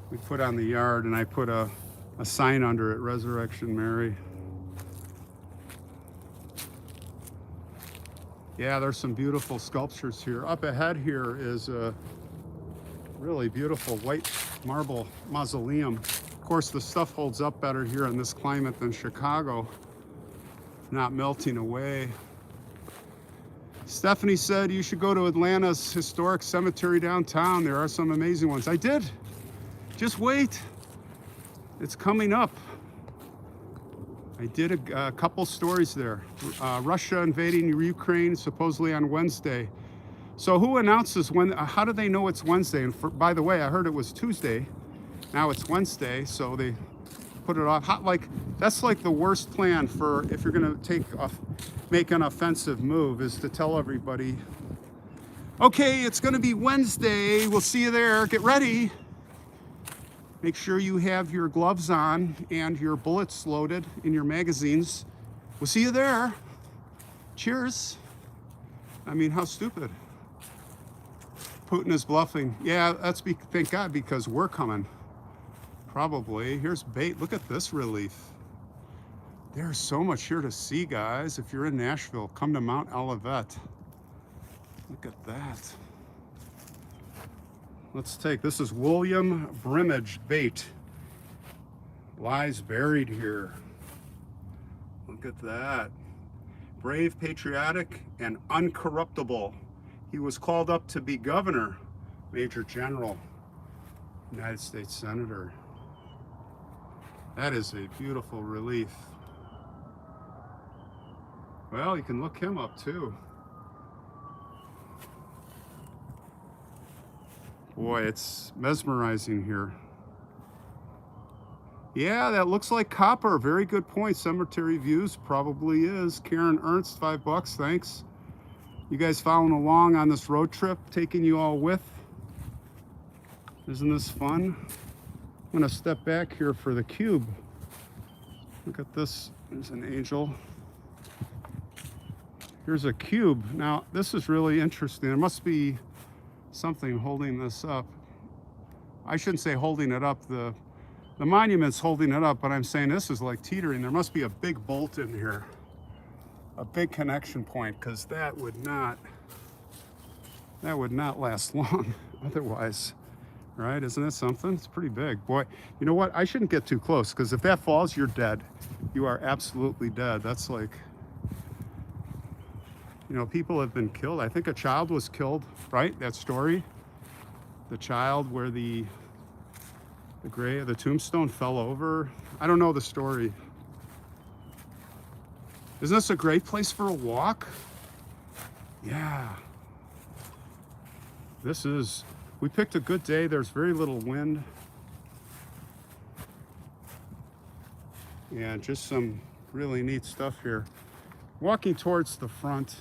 We put on the yard, and I put a sign under it, Resurrection Mary. Yeah, there's some beautiful sculptures here. Up ahead here is a really beautiful white marble mausoleum. Of course, the stuff holds up better here in this climate than Chicago, not melting away. Stephanie said you should go to Atlanta's historic cemetery downtown. There are some amazing ones. I did. Just wait. It's coming up. I did a couple stories there. Russia invading Ukraine supposedly on Wednesday. So who announces when? How do they know it's Wednesday? And by the way, I heard it was Tuesday. Now it's Wednesday, so they put it off. That's like the worst plan for if you're going to make an offensive move, is to tell everybody, okay, it's going to be Wednesday. We'll see you there. Get ready. Make sure you have your gloves on and your bullets loaded in your magazines. We'll see you there. Cheers. I mean, how stupid. Putin is bluffing. Yeah, thank God, because we're coming. Probably. Here's bait. Look at this relief. There's so much here to see, guys. If you're in Nashville, come to Mount Olivet. Look at that. This is William Brimage bait. Lies buried here. Look at that. Brave, patriotic, and uncorruptible. He was called up to be governor, Major General, United States Senator. That is a beautiful relief. Well, you can look him up too. Boy, it's mesmerizing here. Yeah, that looks like copper. Very good point. Cemetery views probably is. Karen Ernst, $5, thanks. You guys following along on this road trip, taking you all with? Isn't this fun? I'm gonna step back here for the cube. Look at this, there's an angel. Here's a cube. Now, this is really interesting. There must be something holding this up. I shouldn't say holding it up. The monument's holding it up, but I'm saying this is like teetering. There must be a big bolt in here, a big connection point, because that would not last long otherwise, right? Isn't it something? It's pretty big. Boy, you know what? I shouldn't get too close, because if that falls, you're dead. You are absolutely dead. That's like, you know, people have been killed. I think a child was killed, right? That story, the child where the tombstone fell over. I don't know the story. Isn't this a great place for a walk? Yeah. We picked a good day. There's very little wind. Yeah, just some really neat stuff here. Walking towards the front.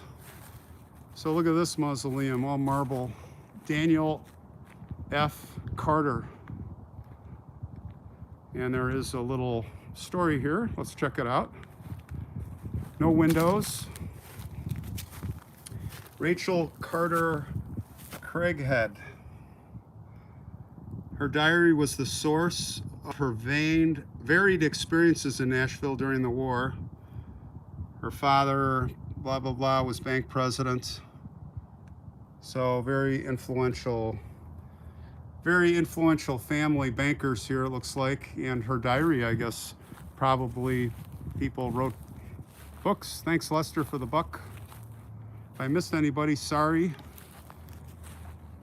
So look at this mausoleum, all marble. Daniel F. Carter. And there is a little story here. Let's check it out. No windows. Rachel Carter Craighead. Her diary was the source of her varied experiences in Nashville during the war. Her father, blah, blah, blah, was bank president. So very influential family, bankers here, it looks like. And her diary, I guess, probably people wrote books. Thanks, Lester, for the buck. If I missed anybody, sorry.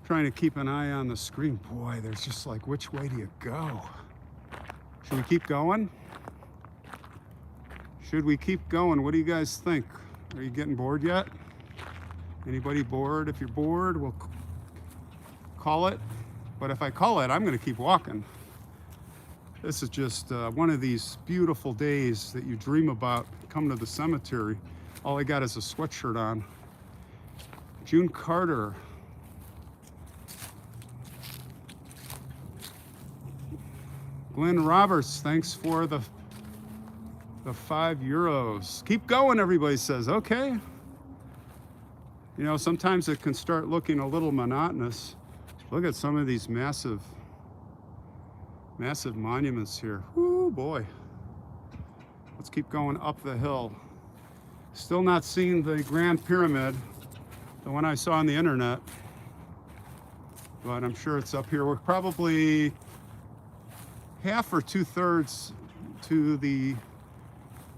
Trying to keep an eye on the screen. Boy, there's just like, which way do you go? Should we keep going? Should we keep going? What do you guys think? Are you getting bored yet? Anybody bored? If you're bored, we'll call it. But if I call it, I'm going to keep walking. This is just one of these beautiful days that you dream about. Come to the cemetery. All I got is a sweatshirt on. June Carter. Glenn Roberts, thanks for the €5. Keep going, everybody says. Okay. You know, sometimes it can start looking a little monotonous. Look at some of these massive monuments here. Whoo, boy. Let's keep going up the hill. Still not seeing the Grand Pyramid, the one I saw on the internet, but I'm sure it's up here. We're probably half or 2/3 to the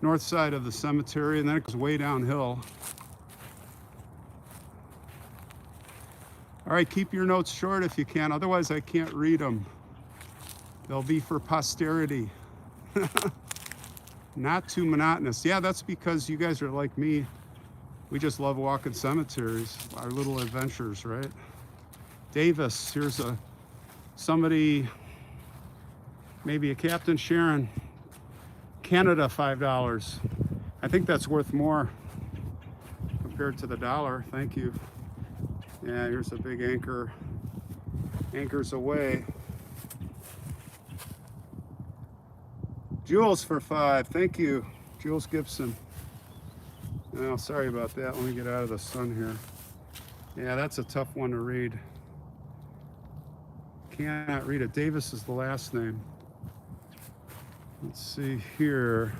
north side of the cemetery, and then it goes way downhill. All right, keep your notes short if you can, otherwise I can't read them. They'll be for posterity. Not too monotonous. Yeah, that's because you guys are like me. We just love walking cemeteries, our little adventures, right? Davis, here's somebody, maybe a Captain Sharon. Canada, $5. I think that's worth more compared to the dollar. Thank you. Yeah, here's a big anchor. Anchors away. Jules for $5. Thank you. Jules Gibson. Oh, sorry about that. Let me get out of the sun here. Yeah, that's a tough one to read. Cannot read it. Davis is the last name. Let's see here.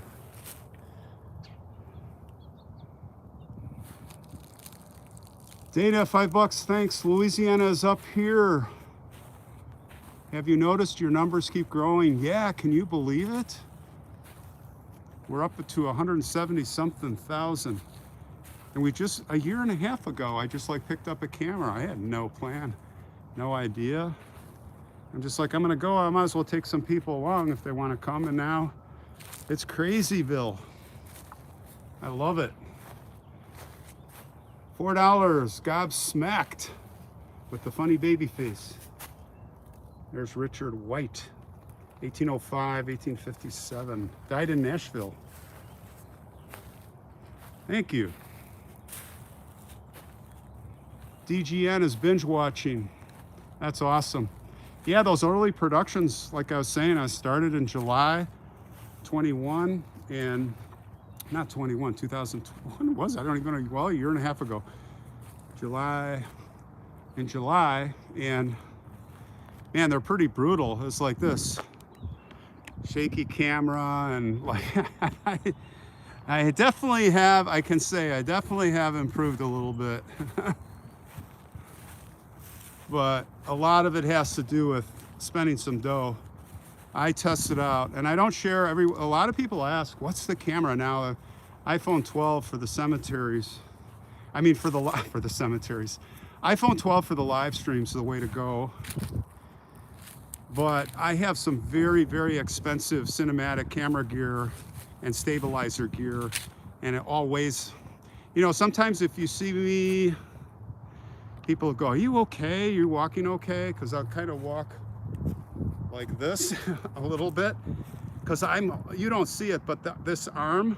Data, $5. Thanks. Louisiana is up here. Have you noticed your numbers keep growing? Yeah, can you believe it? We're up to 170 something thousand. And we just, a year and a half ago, I just like picked up a camera. I had no plan, no idea. I'm just like, I'm gonna go, I might as well take some people along if they wanna come. And now it's Crazyville. I love it. $4, gobsmacked with the funny baby face. There's Richard White. 1805, 1857. Died in Nashville. Thank you. DGN is binge watching. That's awesome. Yeah, those early productions, like I was saying, I started in July 21 and not 21, 2001 was it? I don't even know, well, a year and a half ago. In July, and man, they're pretty brutal. It's like this. Shaky camera, and like I definitely have, I can say I definitely have improved a little bit. But a lot of it has to do with spending some dough. I test it out, and I don't share a lot of people ask, what's the camera now? iPhone 12 for the cemeteries. I mean, for the cemeteries. iPhone 12 for the live streams is the way to go. But I have some very, very expensive cinematic camera gear and stabilizer gear, and it all weighs, you know, sometimes if you see me, people go, are you okay? You're walking okay? Because I'll kind of walk like this a little bit, because you don't see it, but this arm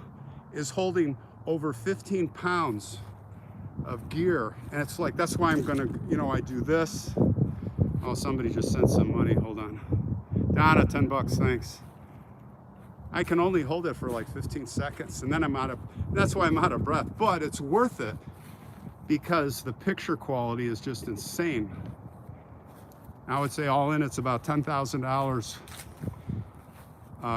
is holding over 15 pounds of gear. And it's like, that's why I'm gonna, you know, I do this. Oh, somebody just sent some money. Hold on. Donna, $10, thanks. I can only hold it for like 15 seconds, and then that's why I'm out of breath. But it's worth it because the picture quality is just insane. I would say all in, it's about $10,000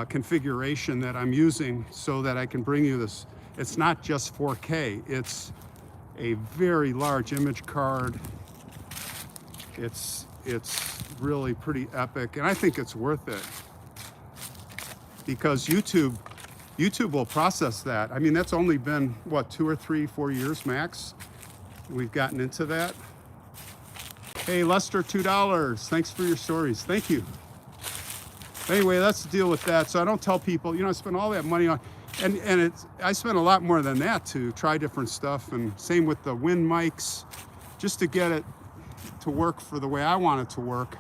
configuration that I'm using so that I can bring you this. It's not just 4K. It's a very large image card. It's really pretty epic, and I think it's worth it because YouTube will process that. I mean, that's only been what, 2 or 3, 4 years max we've gotten into that. Hey Lester, $2. Thanks for your stories. Thank you. Anyway, let's deal with that. So I don't tell people, you know, I spent all that money on, and I spent a lot more than that to try different stuff, and same with the wind mics, just to get it to work for the way I want it to work.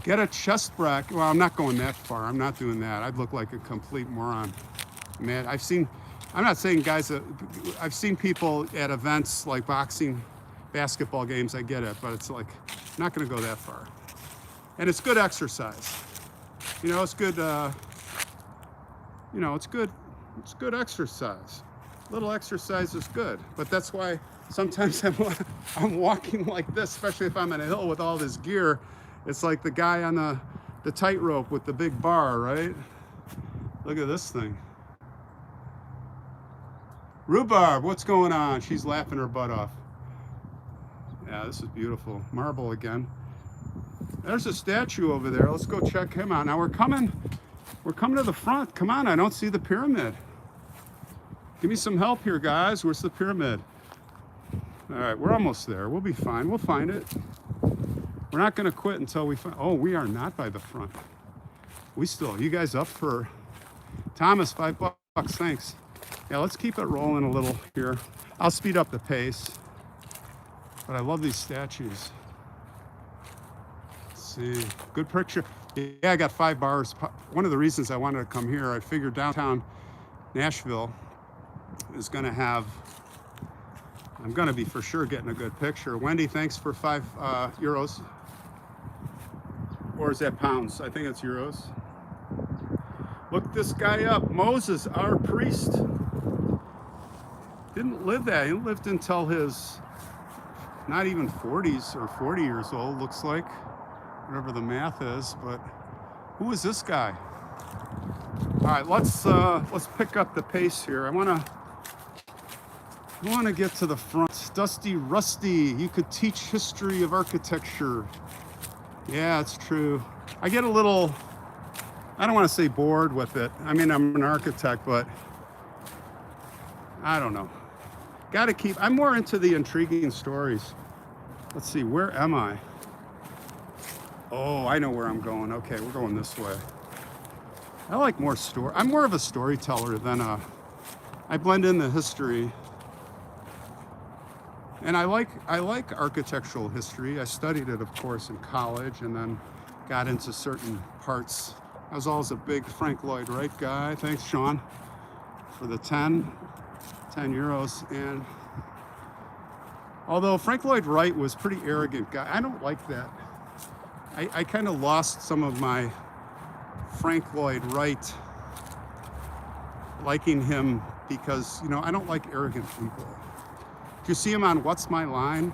Get a chest bracket. Well, I'm not going that far. I'm not doing that. I'd look like a complete moron. Man, I'm not saying guys, I've seen people at events like boxing, basketball games, I get it, but it's like, I'm not gonna go that far. And it's good exercise. You know, it's good, you know, it's good exercise. Little exercise is good, but that's why sometimes I'm walking like this, especially if I'm on a hill with all this gear. It's like the guy on the tightrope with the big bar, right? Look at this thing. Rhubarb, what's going on? She's laughing her butt off. Yeah, this is beautiful. Marble again. There's a statue over there. Let's go check him out. Now we're coming to the front. Come on, I don't see the pyramid. Give me some help here, guys. Where's the pyramid? All right, we're almost there. We'll be fine. We'll find it. We're not going to quit until we find. Oh, we are not by the front. We still. You guys up for? Thomas, $5. Thanks. Yeah, let's keep it rolling a little here. I'll speed up the pace. But I love these statues. Let's see. Good picture. Yeah, I got 5 bars. One of the reasons I wanted to come here, I figured downtown Nashville is going to have, I'm going to be for sure getting a good picture. Wendy, thanks for 5 euros. Or is that pounds? I think it's euros. Look this guy up. Moses, our priest. Didn't live that. He lived until his, not even 40s or 40 years old, looks like. Whatever the math is, but who is this guy? All right, let's pick up the pace here. I wanna get to the front. Dusty Rusty, you could teach history of architecture. Yeah, it's true. I get a little, I don't want to say bored with it. I mean, I'm an architect, but I don't know. Got to keep, I'm more into the intriguing stories. Let's see, where am I? Oh, I know where I'm going. Okay, we're going this way. I like more story. I'm more of a storyteller than I blend in the history. And I like architectural history. I studied it, of course, in college, and then got into certain parts. I was always a big Frank Lloyd Wright guy. Thanks, Sean, for the 10 euros. And although Frank Lloyd Wright was a pretty arrogant guy, I don't like that. I kind of lost some of my Frank Lloyd Wright liking him because, you know, I don't like arrogant people. Do you see him on What's My Line?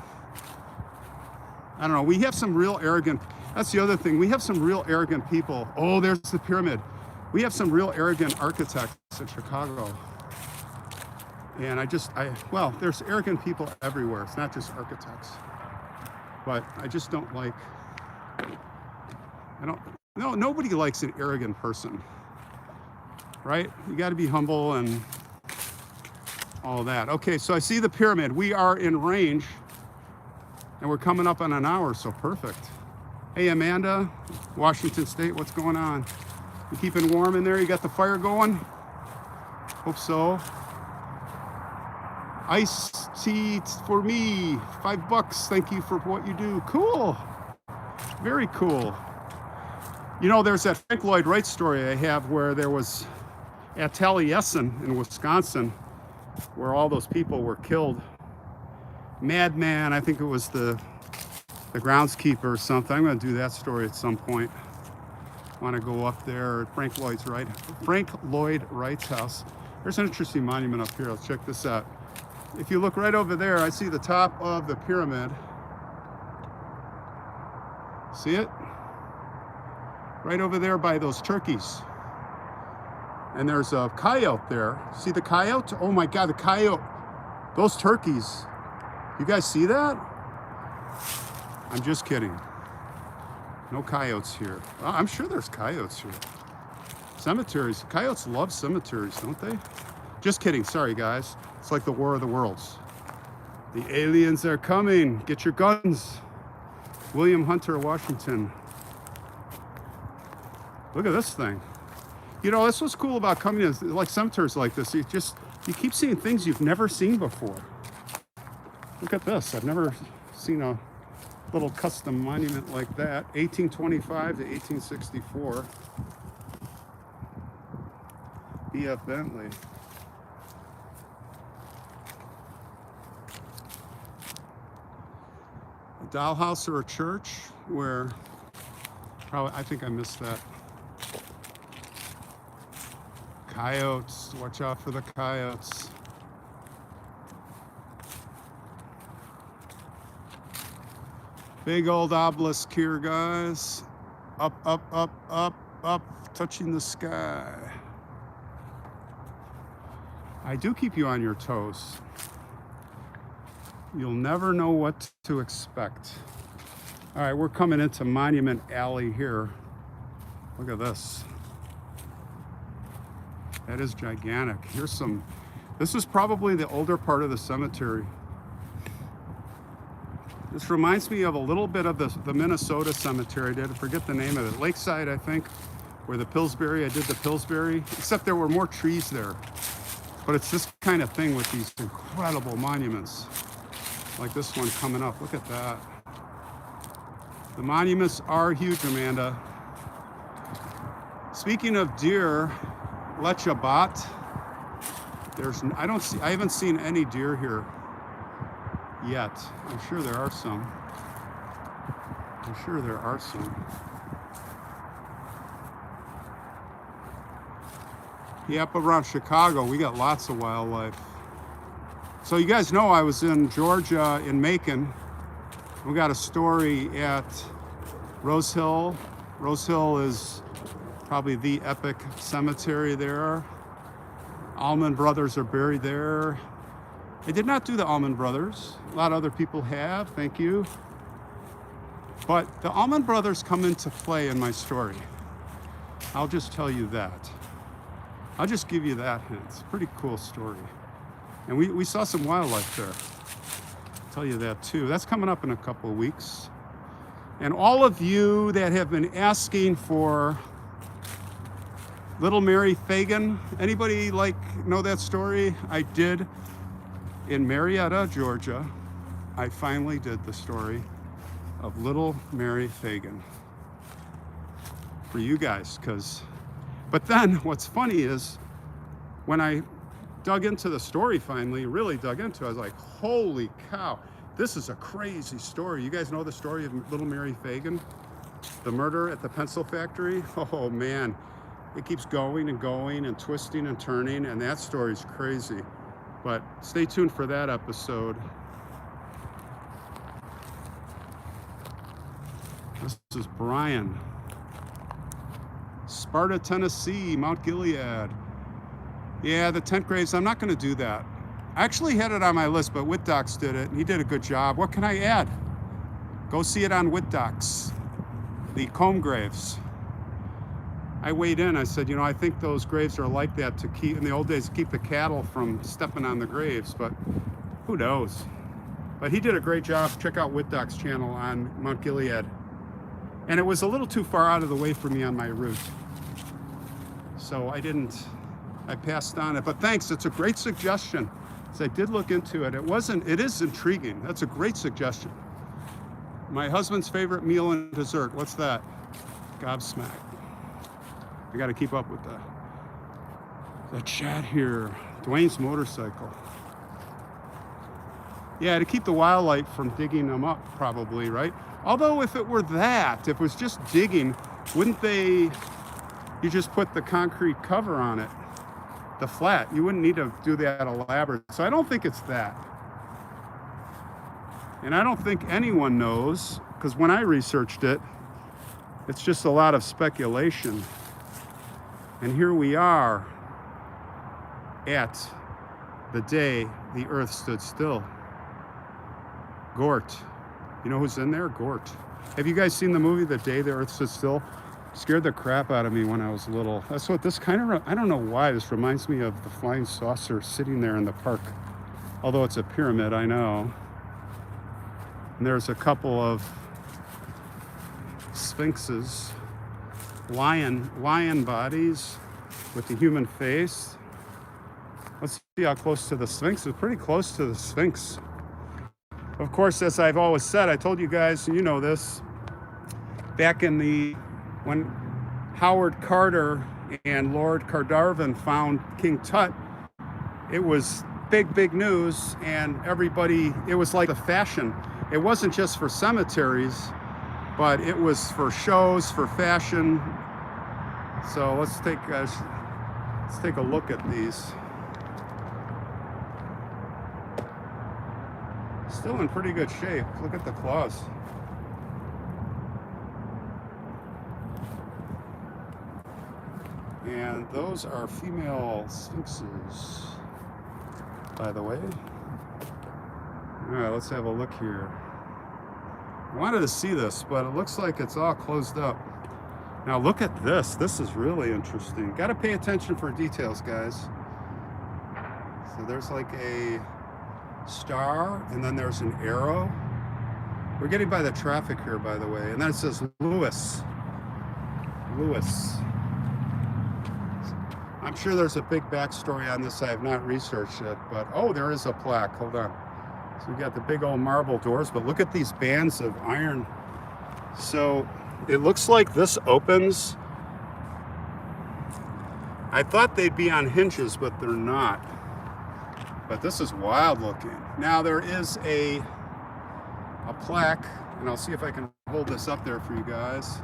I don't know. We have some real arrogant, that's the other thing. We have some real arrogant people. Oh, there's the pyramid. We have some real arrogant architects in Chicago. And well, there's arrogant people everywhere. It's not just architects. But I just don't like, no, nobody likes an arrogant person, right? You got to be humble and all that. Okay, so I see the pyramid. We are in range, and we're coming up on an hour, so perfect. Hey, Amanda, Washington State, what's going on? You keeping warm in there? You got the fire going? Hope so. Iced tea for me, $5. Thank you for what you do. Cool. Very cool. You know, there's that Frank Lloyd Wright story I have where there was at Taliesin in Wisconsin, where all those people were killed. Madman, I think it was the groundskeeper or something. I'm going to do that story at some point. I want to go up there at Frank Lloyd Wright's house. There's an interesting monument up here. Let's check this out. If you look right over there, I see the top of the pyramid. See it? Right over there by those turkeys. And there's a coyote there. See the coyote? Oh my God, the coyote. Those turkeys. You guys see that? I'm just kidding. No coyotes here. Well, I'm sure there's coyotes here. Cemeteries. Coyotes love cemeteries, don't they? Just kidding. Sorry, guys. It's like the War of the Worlds. The aliens are coming. Get your guns. William Hunter, Washington. Look at this thing. You know, this was cool about coming in, like cemeteries like this. You keep seeing things you've never seen before. Look at this. I've never seen a little custom monument like that. 1825 to 1864. B.F. Bentley. A dollhouse or a church where Probably, I think I missed that. Coyotes, watch out for the coyotes. Big old obelisk here, guys. Up, up, up, up, up, touching the sky. I do keep you on your toes. You'll never know what to expect. All right, we're coming into Monument Alley here. Look at this. That is gigantic. Here's some, this is probably the older part of the cemetery. This reminds me of a little bit of the Minnesota cemetery. I forget the name of it. Lakeside, I think, where the Pillsbury, I did the Pillsbury, except there were more trees there. But it's this kind of thing with these incredible monuments. Like this one coming up, look at that. The monuments are huge, Amanda. Speaking of deer, Lechabat, I haven't seen any deer here yet. I'm sure there are some. Yep, around Chicago, we got lots of wildlife. So you guys know I was in Georgia, in Macon. We got a story at Rose Hill. Rose Hill is probably the epic cemetery there. Allman Brothers are buried there. I did not do the Allman Brothers. A lot of other people have, thank you. But the Allman Brothers come into play in my story. I'll just tell you that. I'll just give you that hint. It's a pretty cool story. And we saw some wildlife there. I'll tell you that too. That's coming up in a couple of weeks. And all of you that have been asking for Little Mary Fagan, anybody know that story? I did in Marietta, Georgia. I finally did the story of Little Mary Fagan for you guys, but then what's funny is when I dug into the story finally, really dug into it, I was like, holy cow, this is a crazy story. You guys know the story of Little Mary Fagan, the murder at the pencil factory? Oh man, it keeps going and going and twisting and turning, and that story's crazy. But stay tuned for that episode. This is Brian. Sparta, Tennessee, Mount Gilead. Yeah, the tent graves, I'm not gonna do that. I actually had it on my list, but Whitdox did it, and he did a good job. What can I add? Go see it on Whitdox, the comb graves. I weighed in, I said, I think those graves are like that to keep, in the old days, keep the cattle from stepping on the graves, but who knows? But he did a great job. Check out Whitdock's channel on Mount Gilead. And it was a little too far out of the way for me on my route. So I passed on it, but thanks, it's a great suggestion. So I did look into it. It is intriguing. That's a great suggestion. My husband's favorite meal and dessert, what's that? Gobsmack. I got to keep up with the chat here. Dwayne's motorcycle. Yeah, to keep the wildlife from digging them up, probably, right? Although if it were that, if it was just digging, wouldn't you just put the concrete cover on it, the flat? You wouldn't need to do that elaborate. So I don't think it's that. And I don't think anyone knows, because when I researched it, it's just a lot of speculation. And here we are at the day the earth stood still. Gort. You know who's in there? Gort. Have you guys seen the movie The Day the Earth Stood Still? Scared the crap out of me when I was little. That's what this kind of, I don't know why, this reminds me of the flying saucer sitting there in the park. Although it's a pyramid, I know. And there's a couple of sphinxes. Lion bodies with the human face. Let's see how close to the Sphinx. It's pretty close to the Sphinx. Of course, as I've always said, I told you guys, and you know this, back in when Howard Carter and Lord Carnarvon found King Tut, it was big news, and everybody, it was like a fashion. It wasn't just for cemeteries. but it was for shows, for fashion. So let's take a look at these. Still in pretty good shape. Look at the claws. And those are female sphinxes, by the way. All right, let's have a look here. I wanted to see this, but it looks like it's all closed up. Now look at this. This is really interesting. Got to pay attention for details, guys. So there's like a star, and then there's an arrow. We're getting by the traffic here, by the way. And then it says Lewis. Lewis. I'm sure there's a big backstory on this I have not researched it, but oh, there is a plaque. Hold on. So we got the big old marble doors, but look at these bands of iron. So it looks like this opens. I thought they'd be on hinges, but they're not. But this is wild looking. Now there is a plaque, and I'll see if I can hold this up there for you guys.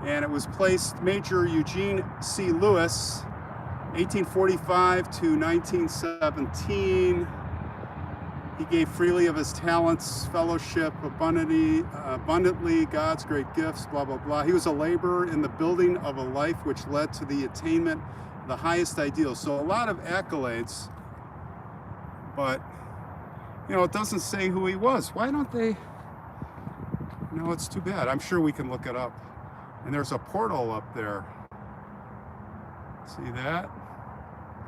And it was placed Major Eugene C. Lewis, 1845 to 1917. He gave freely of his talents, fellowship, abundantly, God's great gifts, blah, blah, blah. He was a laborer in the building of a life which led to the attainment of the highest ideals. So a lot of accolades, but, you know, it doesn't say who he was. Why don't they? No, it's too bad. I'm sure we can look it up. And there's a portal up there. See that?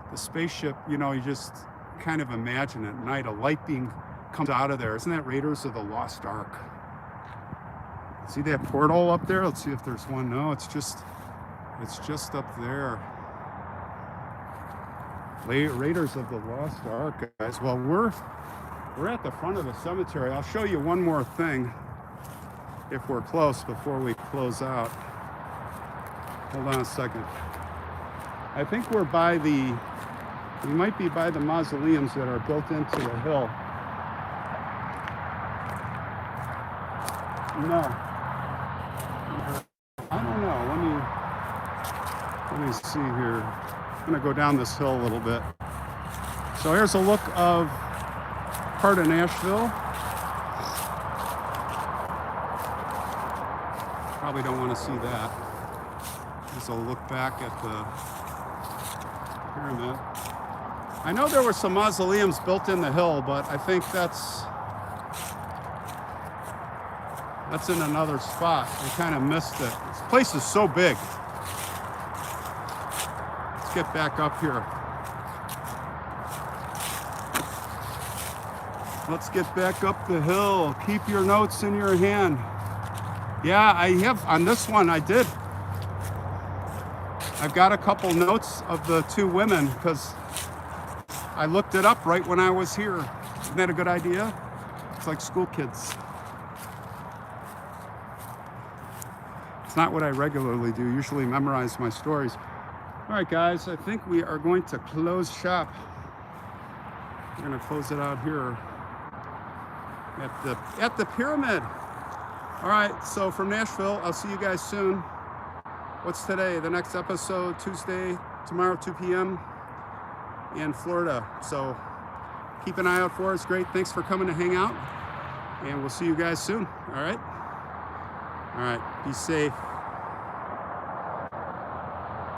The spaceship, you know, you just kind of imagine at night a light beam comes out of there. Isn't that Raiders of the Lost Ark? See that portal up there? Let's see if there's one. No, it's just up there. Raiders of the Lost Ark, guys. Well, we're at the front of the cemetery. I'll show you one more thing if we're close before we close out. Hold on a second. I think we might be by the mausoleums that are built into the hill. No. I don't know. Let me see here. I'm gonna go down this hill a little bit. So here's a look of part of Nashville. Probably don't want to see that. Just a look back at the pyramid. I know there were some mausoleums built in the hill, but I think that's in another spot. I kind of missed it. This place is so big. Let's get back up here. Let's get back up the hill. Keep your notes in your hand. Yeah, I have on this one. I did. I've got a couple notes of the two women because I looked it up right when I was here. Isn't that a good idea? It's like school kids. It's not what I regularly do. Usually memorize my stories. All right, guys, I think we are going to close shop. We're going to close it out here at the pyramid. All right, so from Nashville, I'll see you guys soon. What's today? The next episode, Tuesday, tomorrow, 2 p.m. in Florida. So keep an eye out for us. Great. Thanks for coming to hang out. And we'll see you guys soon. All right. All right. Be safe.